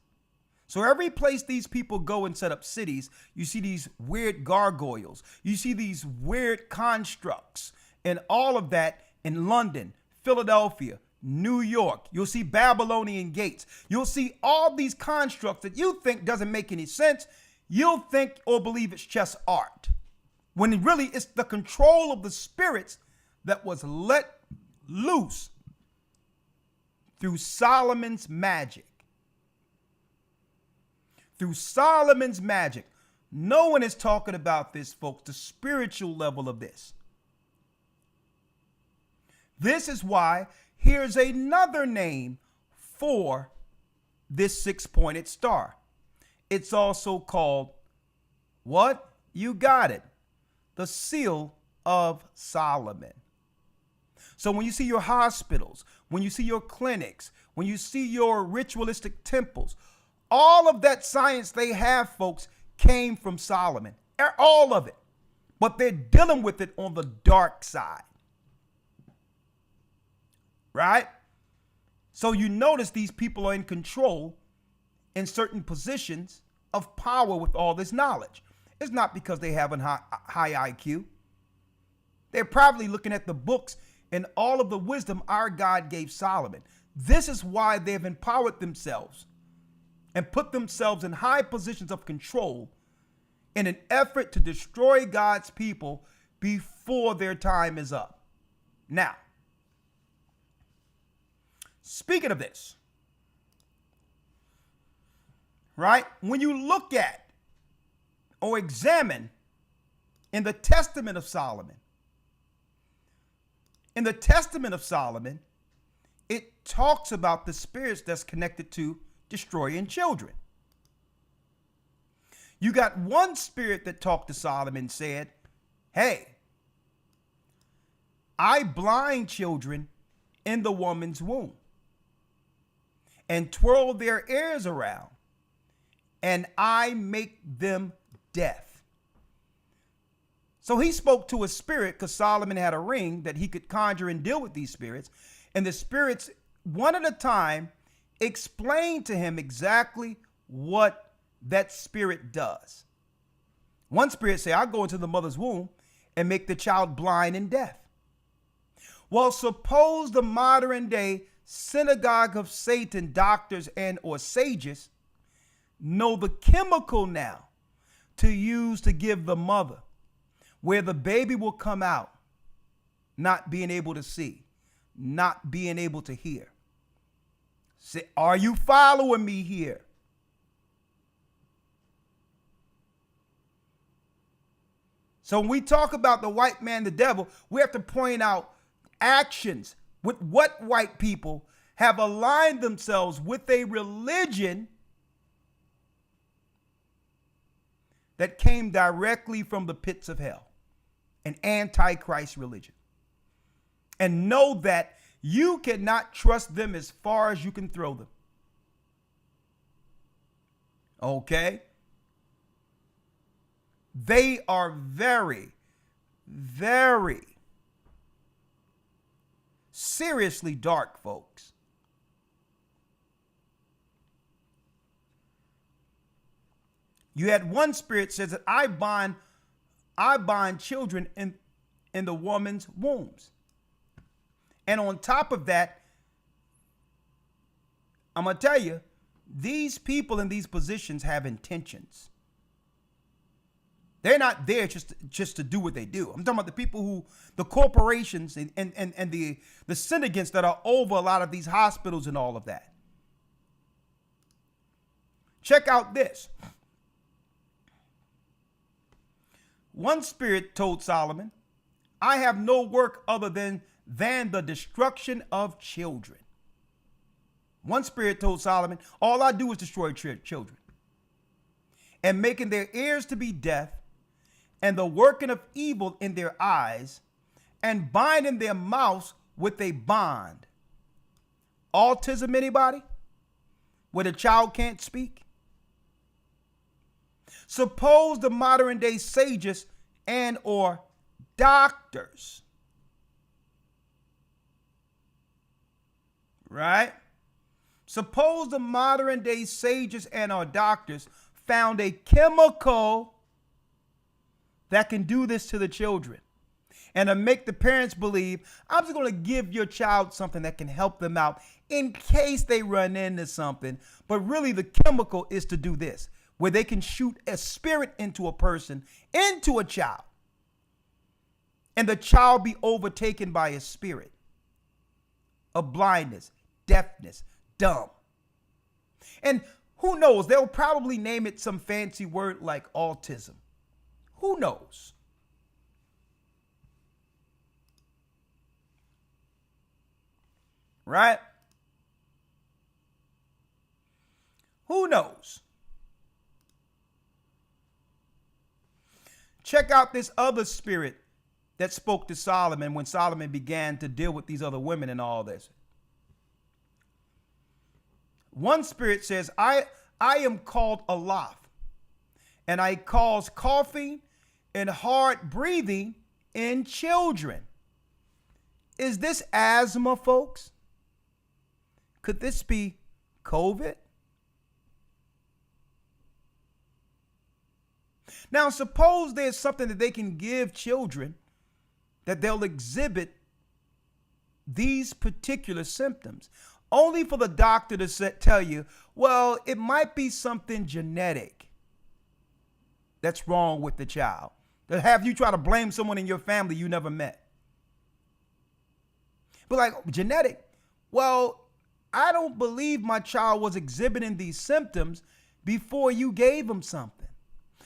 So every place these people go and set up cities, you see these weird gargoyles. You see these weird constructs and all of that in London, Philadelphia, New York. You'll see Babylonian gates. You'll see all these constructs that you think doesn't make any sense. You'll think or believe it's just art, when really it's the control of the spirits that was let loose through Solomon's magic. Through Solomon's magic. No one is talking about this, folks, the spiritual level of this. This is why here's another name for this six-pointed star. It's also called, what? You got it. The seal of Solomon. So when you see your hospitals, when you see your clinics, when you see your ritualistic temples, all of that science they have, folks, came from Solomon. All of it. But they're dealing with it on the dark side. Right? So you notice these people are in control in certain positions of power with all this knowledge. It's not because they have a high IQ. They're probably looking at the books and all of the wisdom our God gave Solomon. This is why they've empowered themselves and put themselves in high positions of control in an effort to destroy God's people before their time is up. Now, speaking of this, right, when you look at or examine in the Testament of Solomon, it talks about the spirits that's connected to destroying children. You got one spirit that talked to Solomon and said, hey, I blind children in the woman's womb and twirl their ears around, and I make them deaf. So he spoke to a spirit because Solomon had a ring that he could conjure and deal with these spirits. And the spirits, one at a time, explained to him exactly what that spirit does. One spirit said, I'll go into the mother's womb and make the child blind and deaf. Well, suppose the modern day synagogue of Satan doctors and or sages know the chemical now to use to give the mother, where the baby will come out not being able to see, not being able to hear. Say, are you following me here? So when we talk about the white man, the devil, we have to point out actions with what white people have aligned themselves with a religion that came directly from the pits of hell, an antichrist religion. And know that you cannot trust them as far as you can throw them. Okay? They are very, very seriously dark, folks. You had one spirit says that I bind children in the woman's wombs. And on top of that, I'm going to tell you, these people in these positions have intentions. They're not there just to do what they do. I'm talking about the people who, the corporations and the syndicants that are over a lot of these hospitals and all of that. Check out this. One spirit told Solomon, I have no work other than the destruction of children. One spirit told Solomon, all I do is destroy children, and making their ears to be deaf, and the working of evil in their eyes, and binding their mouths with a bond. Autism, anybody? Where the child can't speak? Suppose the modern day sages and or doctors, right? Suppose the modern day sages and or doctors found a chemical that can do this to the children. and to make the parents believe, I'm just going to give your child something that can help them out in case they run into something. But really the chemical is to do this, where they can shoot a spirit into a person, into a child, and the child be overtaken by a spirit of blindness, deafness, dumb. And who knows, they'll probably name it some fancy word like autism. Who knows? Right? Who knows? Check out this other spirit that spoke to Solomon when Solomon began to deal with these other women and all this. One spirit says, I am called Aloth, and I cause coughing and hard breathing in children. Is this asthma, folks? Could this be COVID? Now, suppose there's something that they can give children that they'll exhibit these particular symptoms, only for the doctor to tell you, well, it might be something genetic that's wrong with the child. They'll have you try to blame someone in your family you never met. But like, genetic? Well, I don't believe my child was exhibiting these symptoms before you gave him something.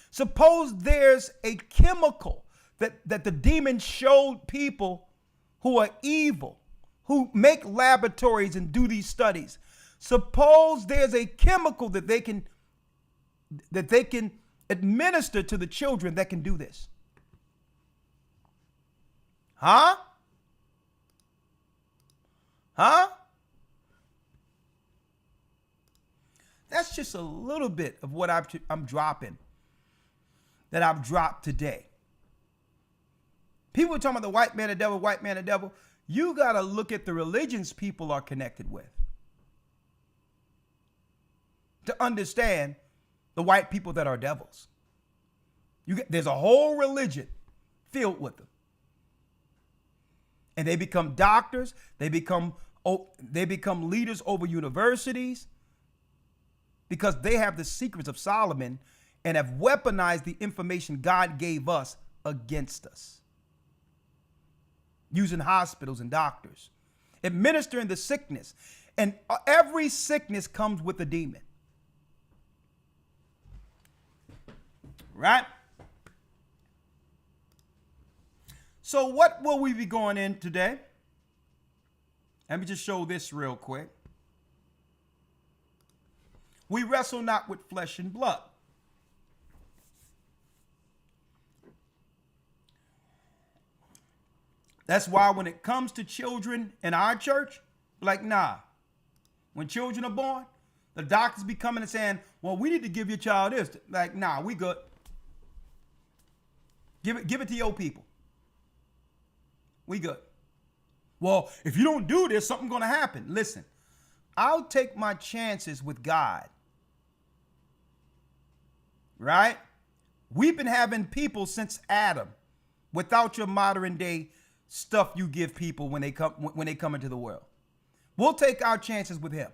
Suppose there's a chemical that the demon showed people who are evil, who make laboratories and do these studies. Suppose there's a chemical that they can administer to the children that can do this. Huh? That's just a little bit of what I'm dropping, that I've dropped today. People are talking about the white man, the devil, white man, the devil. You got to look at the religions people are connected with to understand the white people that are devils. There's a whole religion filled with them. And they become doctors. They become leaders over universities because they have the secrets of Solomon and have weaponized the information God gave us against us. Using hospitals and doctors, administering the sickness. And every sickness comes with a demon. Right? So what will we be going in today? Let me just show this real quick. We wrestle not with flesh and blood. That's why when it comes to children in our church, like, nah. When children are born, the doctors be coming and saying, well, we need to give your child this. Like, nah, we good. Give it to your people. We good. Well, if you don't do this, something's going to happen. Listen, I'll take my chances with God. Right? We've been having people since Adam without your modern day stuff you give people when they come into the world. We'll take our chances with him.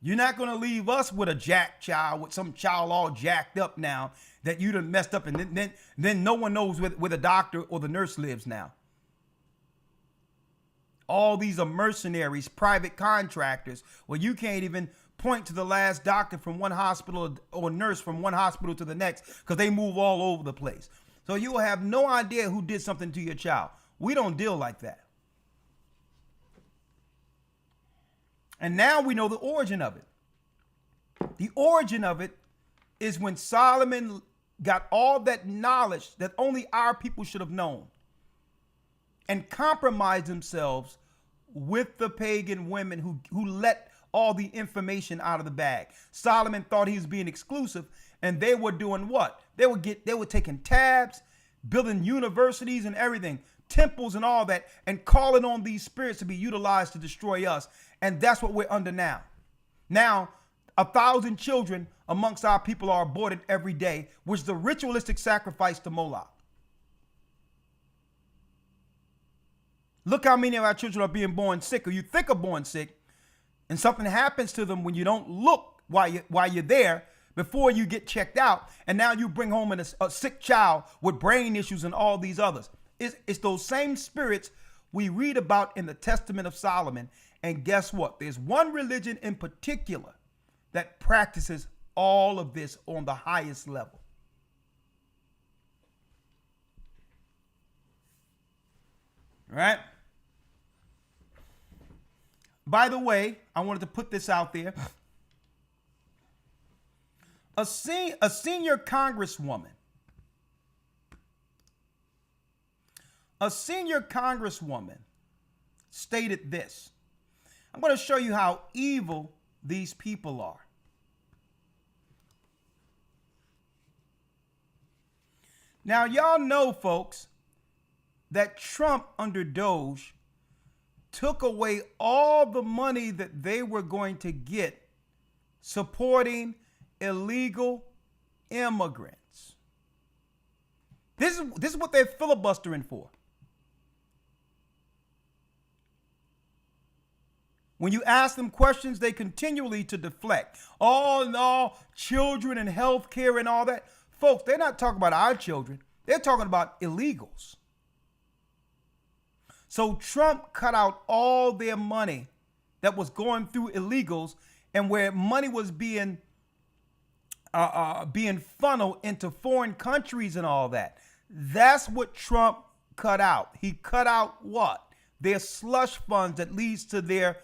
You're not going to leave us with a jack child, with some child all jacked up now that you done messed up, and then no one knows where the doctor or the nurse lives now. All these are mercenaries, private contractors, where you can't even point to the last doctor from one hospital or nurse from one hospital to the next because they move all over the place. So you will have no idea who did something to your child. We don't deal like that. And now we know the origin of it. The origin of it is when Solomon got all that knowledge that only our people should have known and compromised themselves with the pagan women who let all the information out of the bag. Solomon thought he was being exclusive, and they were doing what? They were taking tabs, building universities and everything, temples and all that, and calling on these spirits to be utilized to destroy us. And that's what we're under now. Now, 1,000 children amongst our people are aborted every day, which is the ritualistic sacrifice to Moloch. Look how many of our children are being born sick, or you think are born sick, and something happens to them when you don't look while you're there before you get checked out, and now you bring home a sick child with brain issues and all these others. It's those same spirits we read about in the Testament of Solomon. And guess what? There's one religion in particular that practices all of this on the highest level. All right? By the way, I wanted to put this out there. A senior congresswoman stated this. I'm going to show you how evil these people are. Now, y'all know, folks, that Trump under Doge took away all the money that they were going to get supporting illegal immigrants. This is what they're filibustering for. When you ask them questions, they continually to deflect. Oh, no, children and health care and all that. Folks, they're not talking about our children. They're talking about illegals. So Trump cut out all their money that was going through illegals, and where money was being funneled into foreign countries and all that. That's what Trump cut out. He cut out what? Their slush funds that leads to their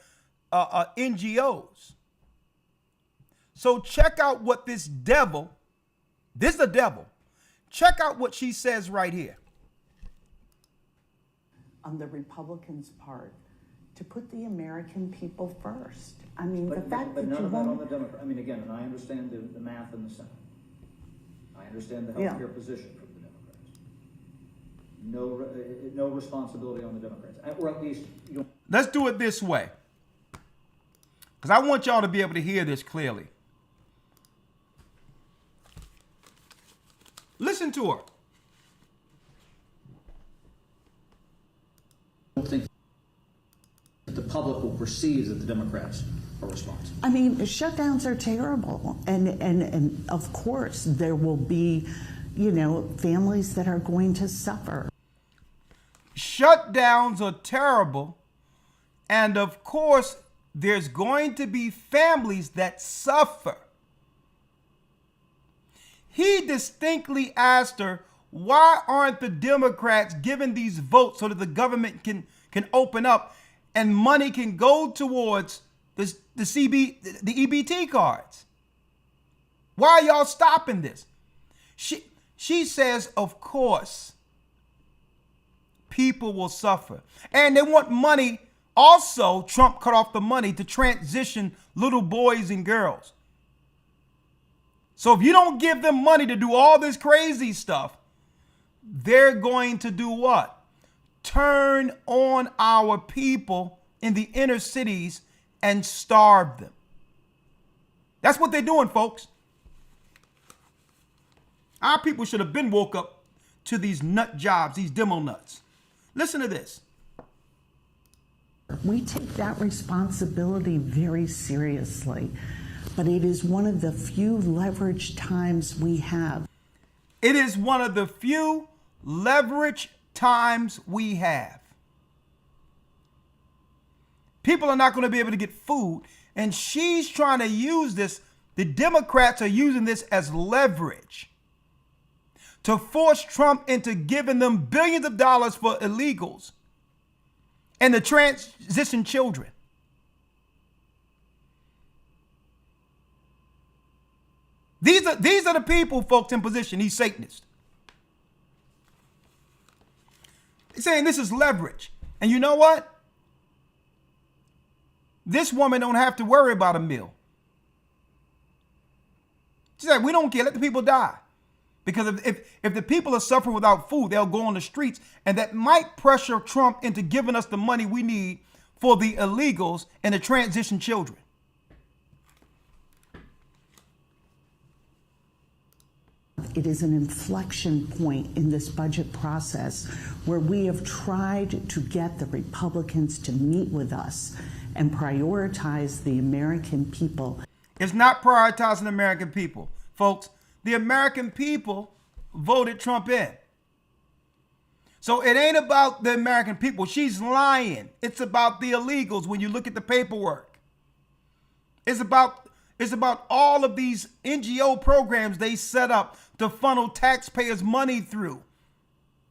NGOs. So check out what this is a devil. Check out what she says right here. On the Republicans' part, to put the American people first. I mean, the fact that you won't... on the Democrat. I mean, again, and I understand the math in the Senate. I understand the healthcare position for the Democrats. No responsibility on the Democrats, or at least you don't. Let's do it this way, because I want y'all to be able to hear this clearly. Listen to her. I don't think the public will perceive that the Democrats are responsible. I mean, shutdowns are terrible. And of course, there will be, families that are going to suffer. Shutdowns are terrible. And of course, there's going to be families that suffer. He distinctly asked her, why aren't the Democrats giving these votes so that the government can open up and money can go towards the EBT cards? Why are y'all stopping this? She says, of course, people will suffer. And they want money. Also, Trump cut off the money to transition little boys and girls. So if you don't give them money to do all this crazy stuff, they're going to do what? Turn on our people in the inner cities and starve them. That's what they're doing, folks. Our people should have been woke up to these nut jobs, these demo nuts. Listen to this. We take that responsibility very seriously, but it is one of the few leverage times we have. It is one of the few leverage times we have. People are not going to be able to get food, and she's trying to use this. The Democrats are using this as leverage to force Trump into giving them billions of dollars for illegals and the transition children. These are the people, folks, in position, these Satanists. They're saying this is leverage. And you know what? This woman don't have to worry about a meal. She said, we don't care, let the people die. Because if the people are suffering without food, they'll go on the streets, and that might pressure Trump into giving us the money we need for the illegals and the transition children. it is an inflection point in this budget process where we have tried to get the Republicans to meet with us and prioritize the American people. It's not prioritizing the American people. Folks, the American people voted Trump in. So it ain't about the American people. She's lying. It's about the illegals when you look at the paperwork. It's about all of these NGO programs they set up to funnel taxpayers' money through,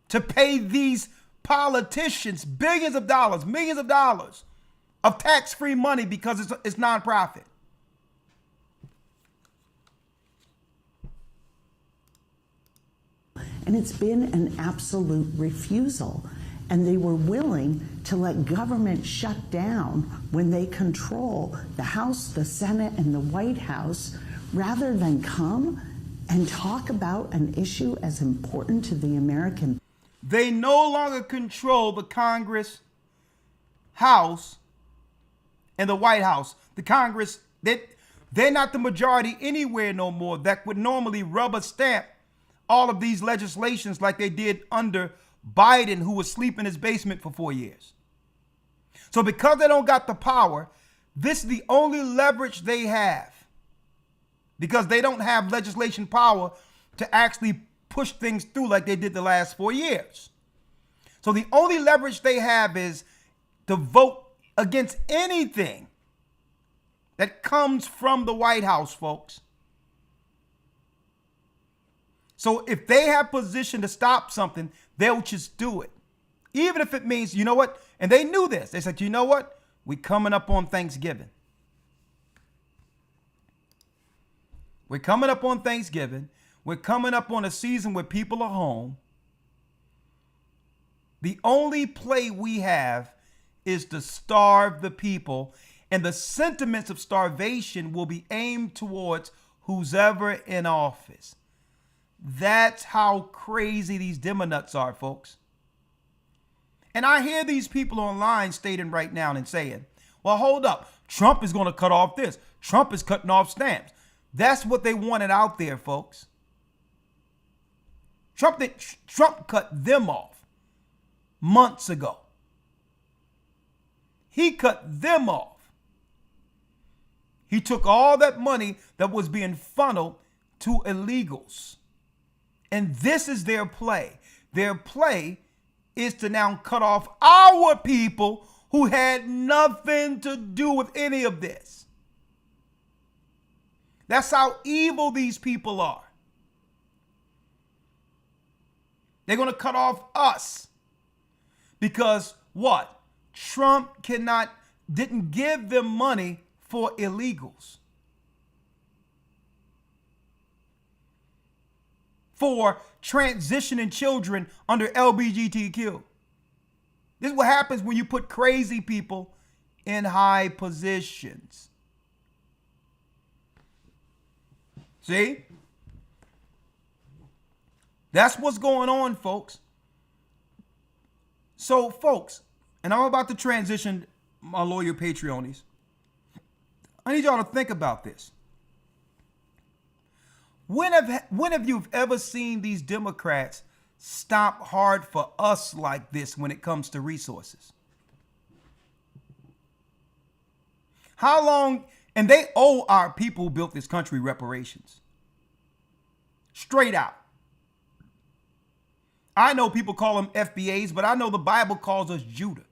to pay these politicians billions of dollars, millions of dollars of tax-free money because it's nonprofit. And it's been an absolute refusal. And they were willing to let government shut down when they control the House, the Senate, and the White House, rather than come and talk about an issue as important to the American. They no longer control the Congress, House, and the White House. The Congress, they're not the majority anywhere no more that would normally rubber stamp all of these legislations like they did under Biden, who was asleep in his basement for 4 years. So because they don't got the power, this is the only leverage they have, because they don't have legislation power to actually push things through like they did the last 4 years. So the only leverage they have is to vote against anything that comes from the White House, folks. So if they have position to stop something, they'll just do it. Even if it means, you know what? And they knew this. They said, you know what? We're coming up on Thanksgiving. We're coming up on Thanksgiving. We're coming up on a season where people are home. The only play we have is to starve the people. And the sentiments of starvation will be aimed towards who's ever in office. That's how crazy these demonuts are, folks. And I hear these people online stating right now and saying, well, hold up. Trump is going to cut off this. Trump is cutting off stamps. That's what they wanted out there, folks. Trump cut them off months ago. He cut them off. He took all that money that was being funneled to illegals. And this is their play. Their play is to now cut off our people who had nothing to do with any of this. That's how evil these people are. They're going to cut off us because what? Trump didn't give them money for illegals. For transitioning children under LGBTQ. This is what happens when you put crazy people in high positions. See? That's what's going on, folks. So, folks, and I'm about to transition my Lawya Patreonies. I need y'all to think about this. When have you ever seen these Democrats stomp hard for us like this when it comes to resources? How long? And they owe our people who built this country reparations. Straight out. I know people call them FBAs, but I know the Bible calls us Judah.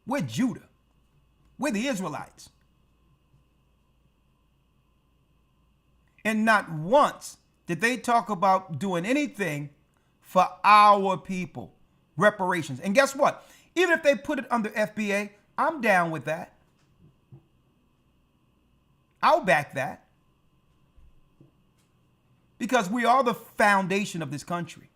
We're Judah. We're the Israelites. And not once did they talk about doing anything for our people, reparations. And guess what? Even if they put it under FBA, I'm down with that. I'll back that. Because we are the foundation of this country.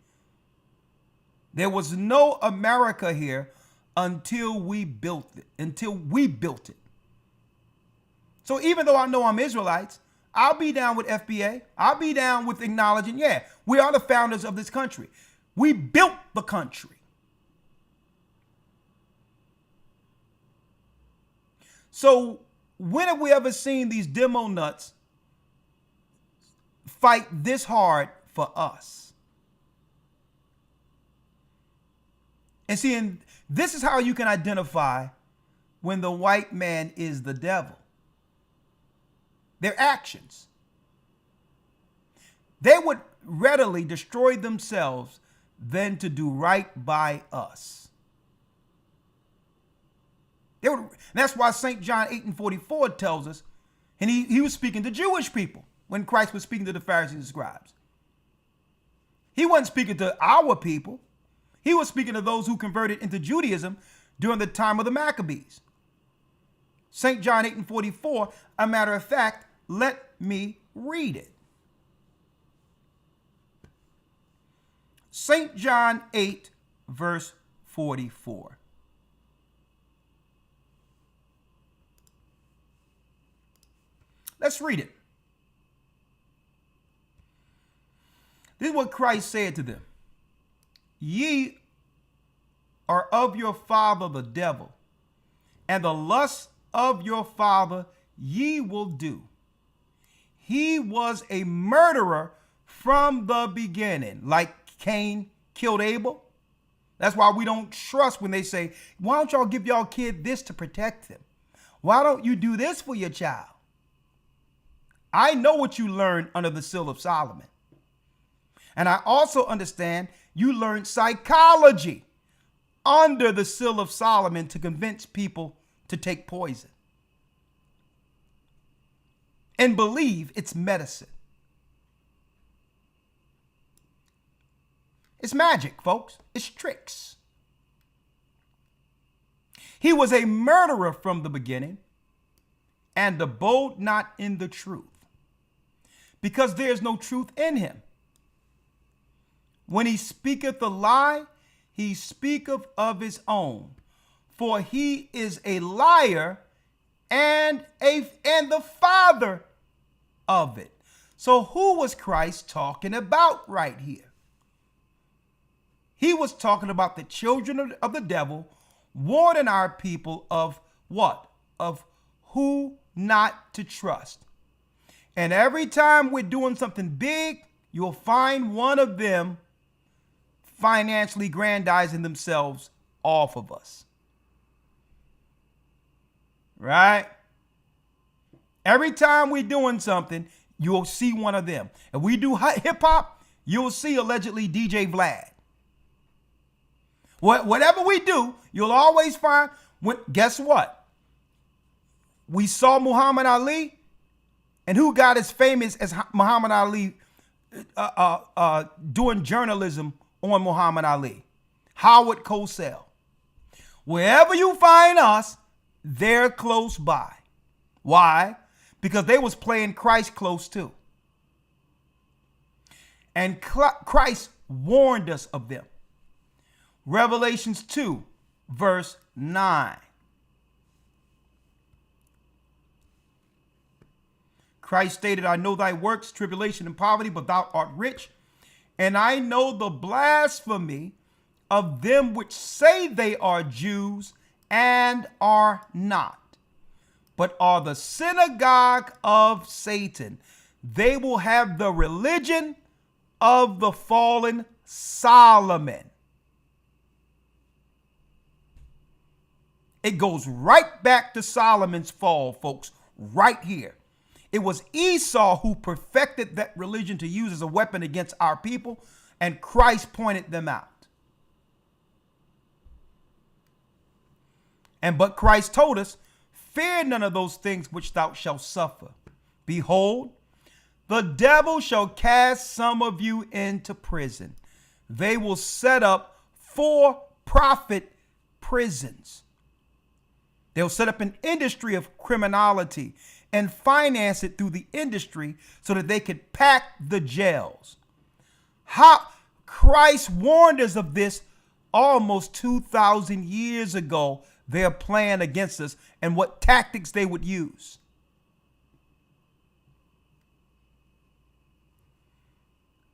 There was no America here until we built it. So even though I know I'm Israelites, I'll be down with FBA. I'll be down with acknowledging, yeah, we are the founders of this country. We built the country. So when have we ever seen these demo nuts fight this hard for us. And see, and this is how you can identify when the white man is the devil. Their actions. They would readily destroy themselves than to do right by us. That's why St. John 8:44 tells us, and he was speaking to Jewish people when Christ was speaking to the Pharisees and scribes. He wasn't speaking to our people. He was speaking to those who converted into Judaism during the time of the Maccabees. St. John 8:44, a matter of fact, let me read it. St. John 8, verse 44. Let's read it. This is what Christ said to them. Ye are of your father the devil, and the lusts of your father ye will do. He was a murderer from the beginning, like Cain killed Abel. That's why we don't trust when they say, why don't y'all give y'all kid this to protect them? Why don't you do this for your child? I know what you learned under the seal of Solomon. And I also understand you learned psychology under the seal of Solomon to convince people to take poison and believe it's medicine. It's magic, folks. It's tricks. He was a murderer from the beginning and abode not in the truth, because there is no truth in him. When he speaketh a lie, he speaketh of his own, for he is a liar and the father of it. So who was Christ talking about right here? He was talking about the children of the devil, warning our people of what? Of who not to trust. And every time we're doing something big, you'll find one of them financially grandizing themselves off of us. Right? Every time we're doing something, you'll see one of them. If we do hip hop, you'll see allegedly DJ Vlad. Whatever we do, you'll always find, guess what? We saw Muhammad Ali, and who got as famous as Muhammad Ali doing journalism on Muhammad Ali? Howard Cosell. Wherever you find us, they're close by. Why? Because they was playing Christ close too. And Christ warned us of them. Revelations 2, verse 9. Christ stated, I know thy works, tribulation and poverty, but thou art rich. And I know the blasphemy of them which say they are Jews and are not, but are the synagogue of Satan. They will have the religion of the fallen Solomon. It goes right back to Solomon's fall, folks, right here. It was Esau who perfected that religion to use as a weapon against our people, and Christ pointed them out. But Christ told us, fear none of those things which thou shalt suffer. Behold, the devil shall cast some of you into prison. They will set up for-profit prisons. They'll set up an industry of criminality and finance it through the industry so that they could pack the jails. How Christ warned us of this almost 2,000 years ago, their plan against us and what tactics they would use.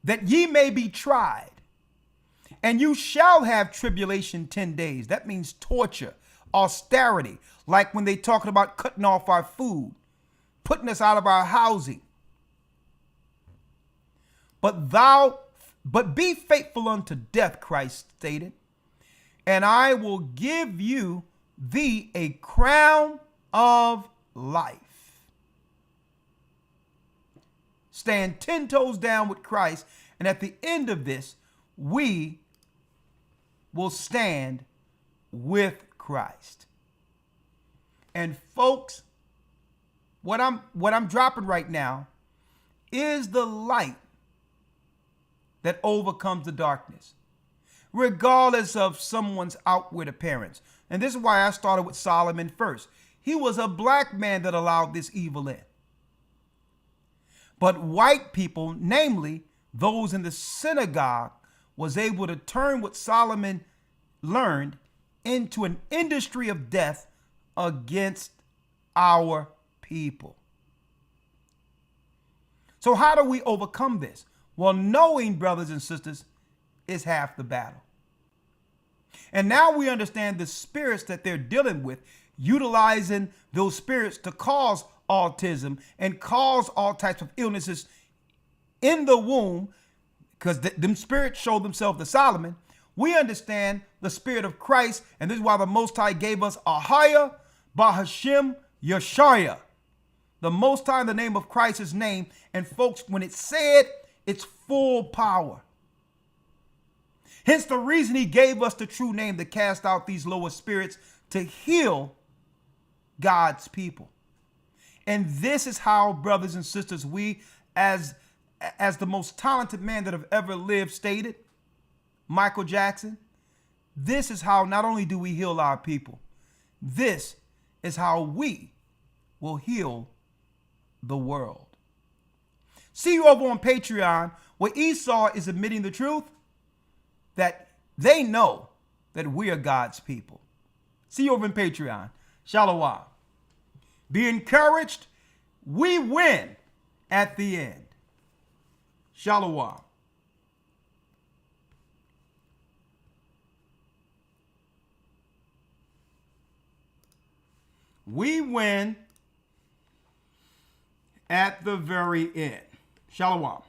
That ye may be tried, and you shall have tribulation 10 days. That means torture, austerity, like when they talking about cutting off our food, putting us out of our housing. But be faithful unto death, Christ stated, and I will give thee a crown of life. Stand 10 toes down with Christ, and at the end of this, we will stand with Christ. And folks, what I'm dropping right now is the light that overcomes the darkness, regardless of someone's outward appearance. And this is why I started with Solomon first. He was a black man that allowed this evil in. But white people, namely those in the synagogue, was able to turn what Solomon learned into an industry of death against our people. So how do we overcome this? Well, knowing, brothers and sisters, is half the battle. And now we understand the spirits that they're dealing with, utilizing those spirits to cause autism and cause all types of illnesses in the womb, because them spirits showed themselves to Solomon. We understand the spirit of Christ, and this is why the Most High gave us Ahaya Bahashem Yeshaya. The Most High in the name of Christ's name. And folks, when it's said, it's full power. Hence the reason he gave us the true name to cast out these lower spirits, to heal God's people. And this is how, brothers and sisters, we, as the most talented man that have ever lived stated, Michael Jackson, this is how not only do we heal our people, this is how we will heal the world. See you over on Patreon, where Esau is admitting the truth, that they know that we are God's people. See you over on Patreon. Shalom. Be encouraged. We win at the end. Shalom. We win at the very end. Shalom.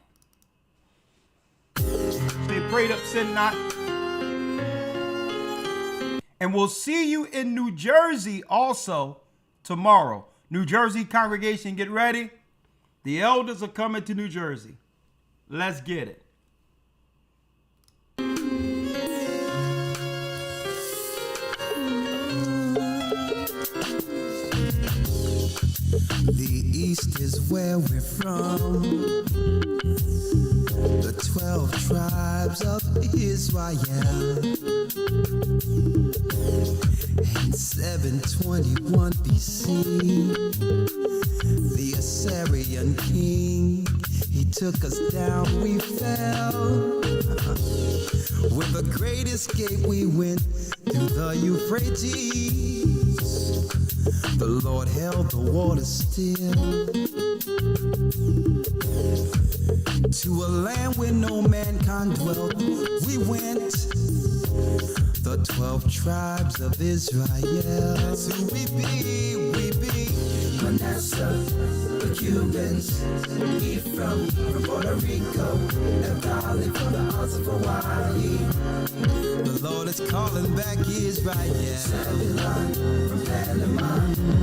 Stay prayed up, sin not. And we'll see you in New Jersey also tomorrow. New Jersey congregation, get ready. The elders are coming to New Jersey. Let's get it. The East is where we're from. The 12 tribes of Israel. In 721 BC, the Assyrian king, he took us down, we fell. With a great escape we went through the Euphrates. The Lord held the water still. To a land where no mankind dwelt, we went. The 12 tribes of Israel. That's who we be, Manasseh, the Cubans, Ephraim from Puerto Rico, Naphtali from the Isles of Hawaii. The Lord is calling back Israel. Zebulun from Panama,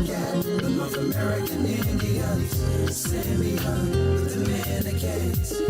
Gad, the North American Indians, Simeon, the Dominicans.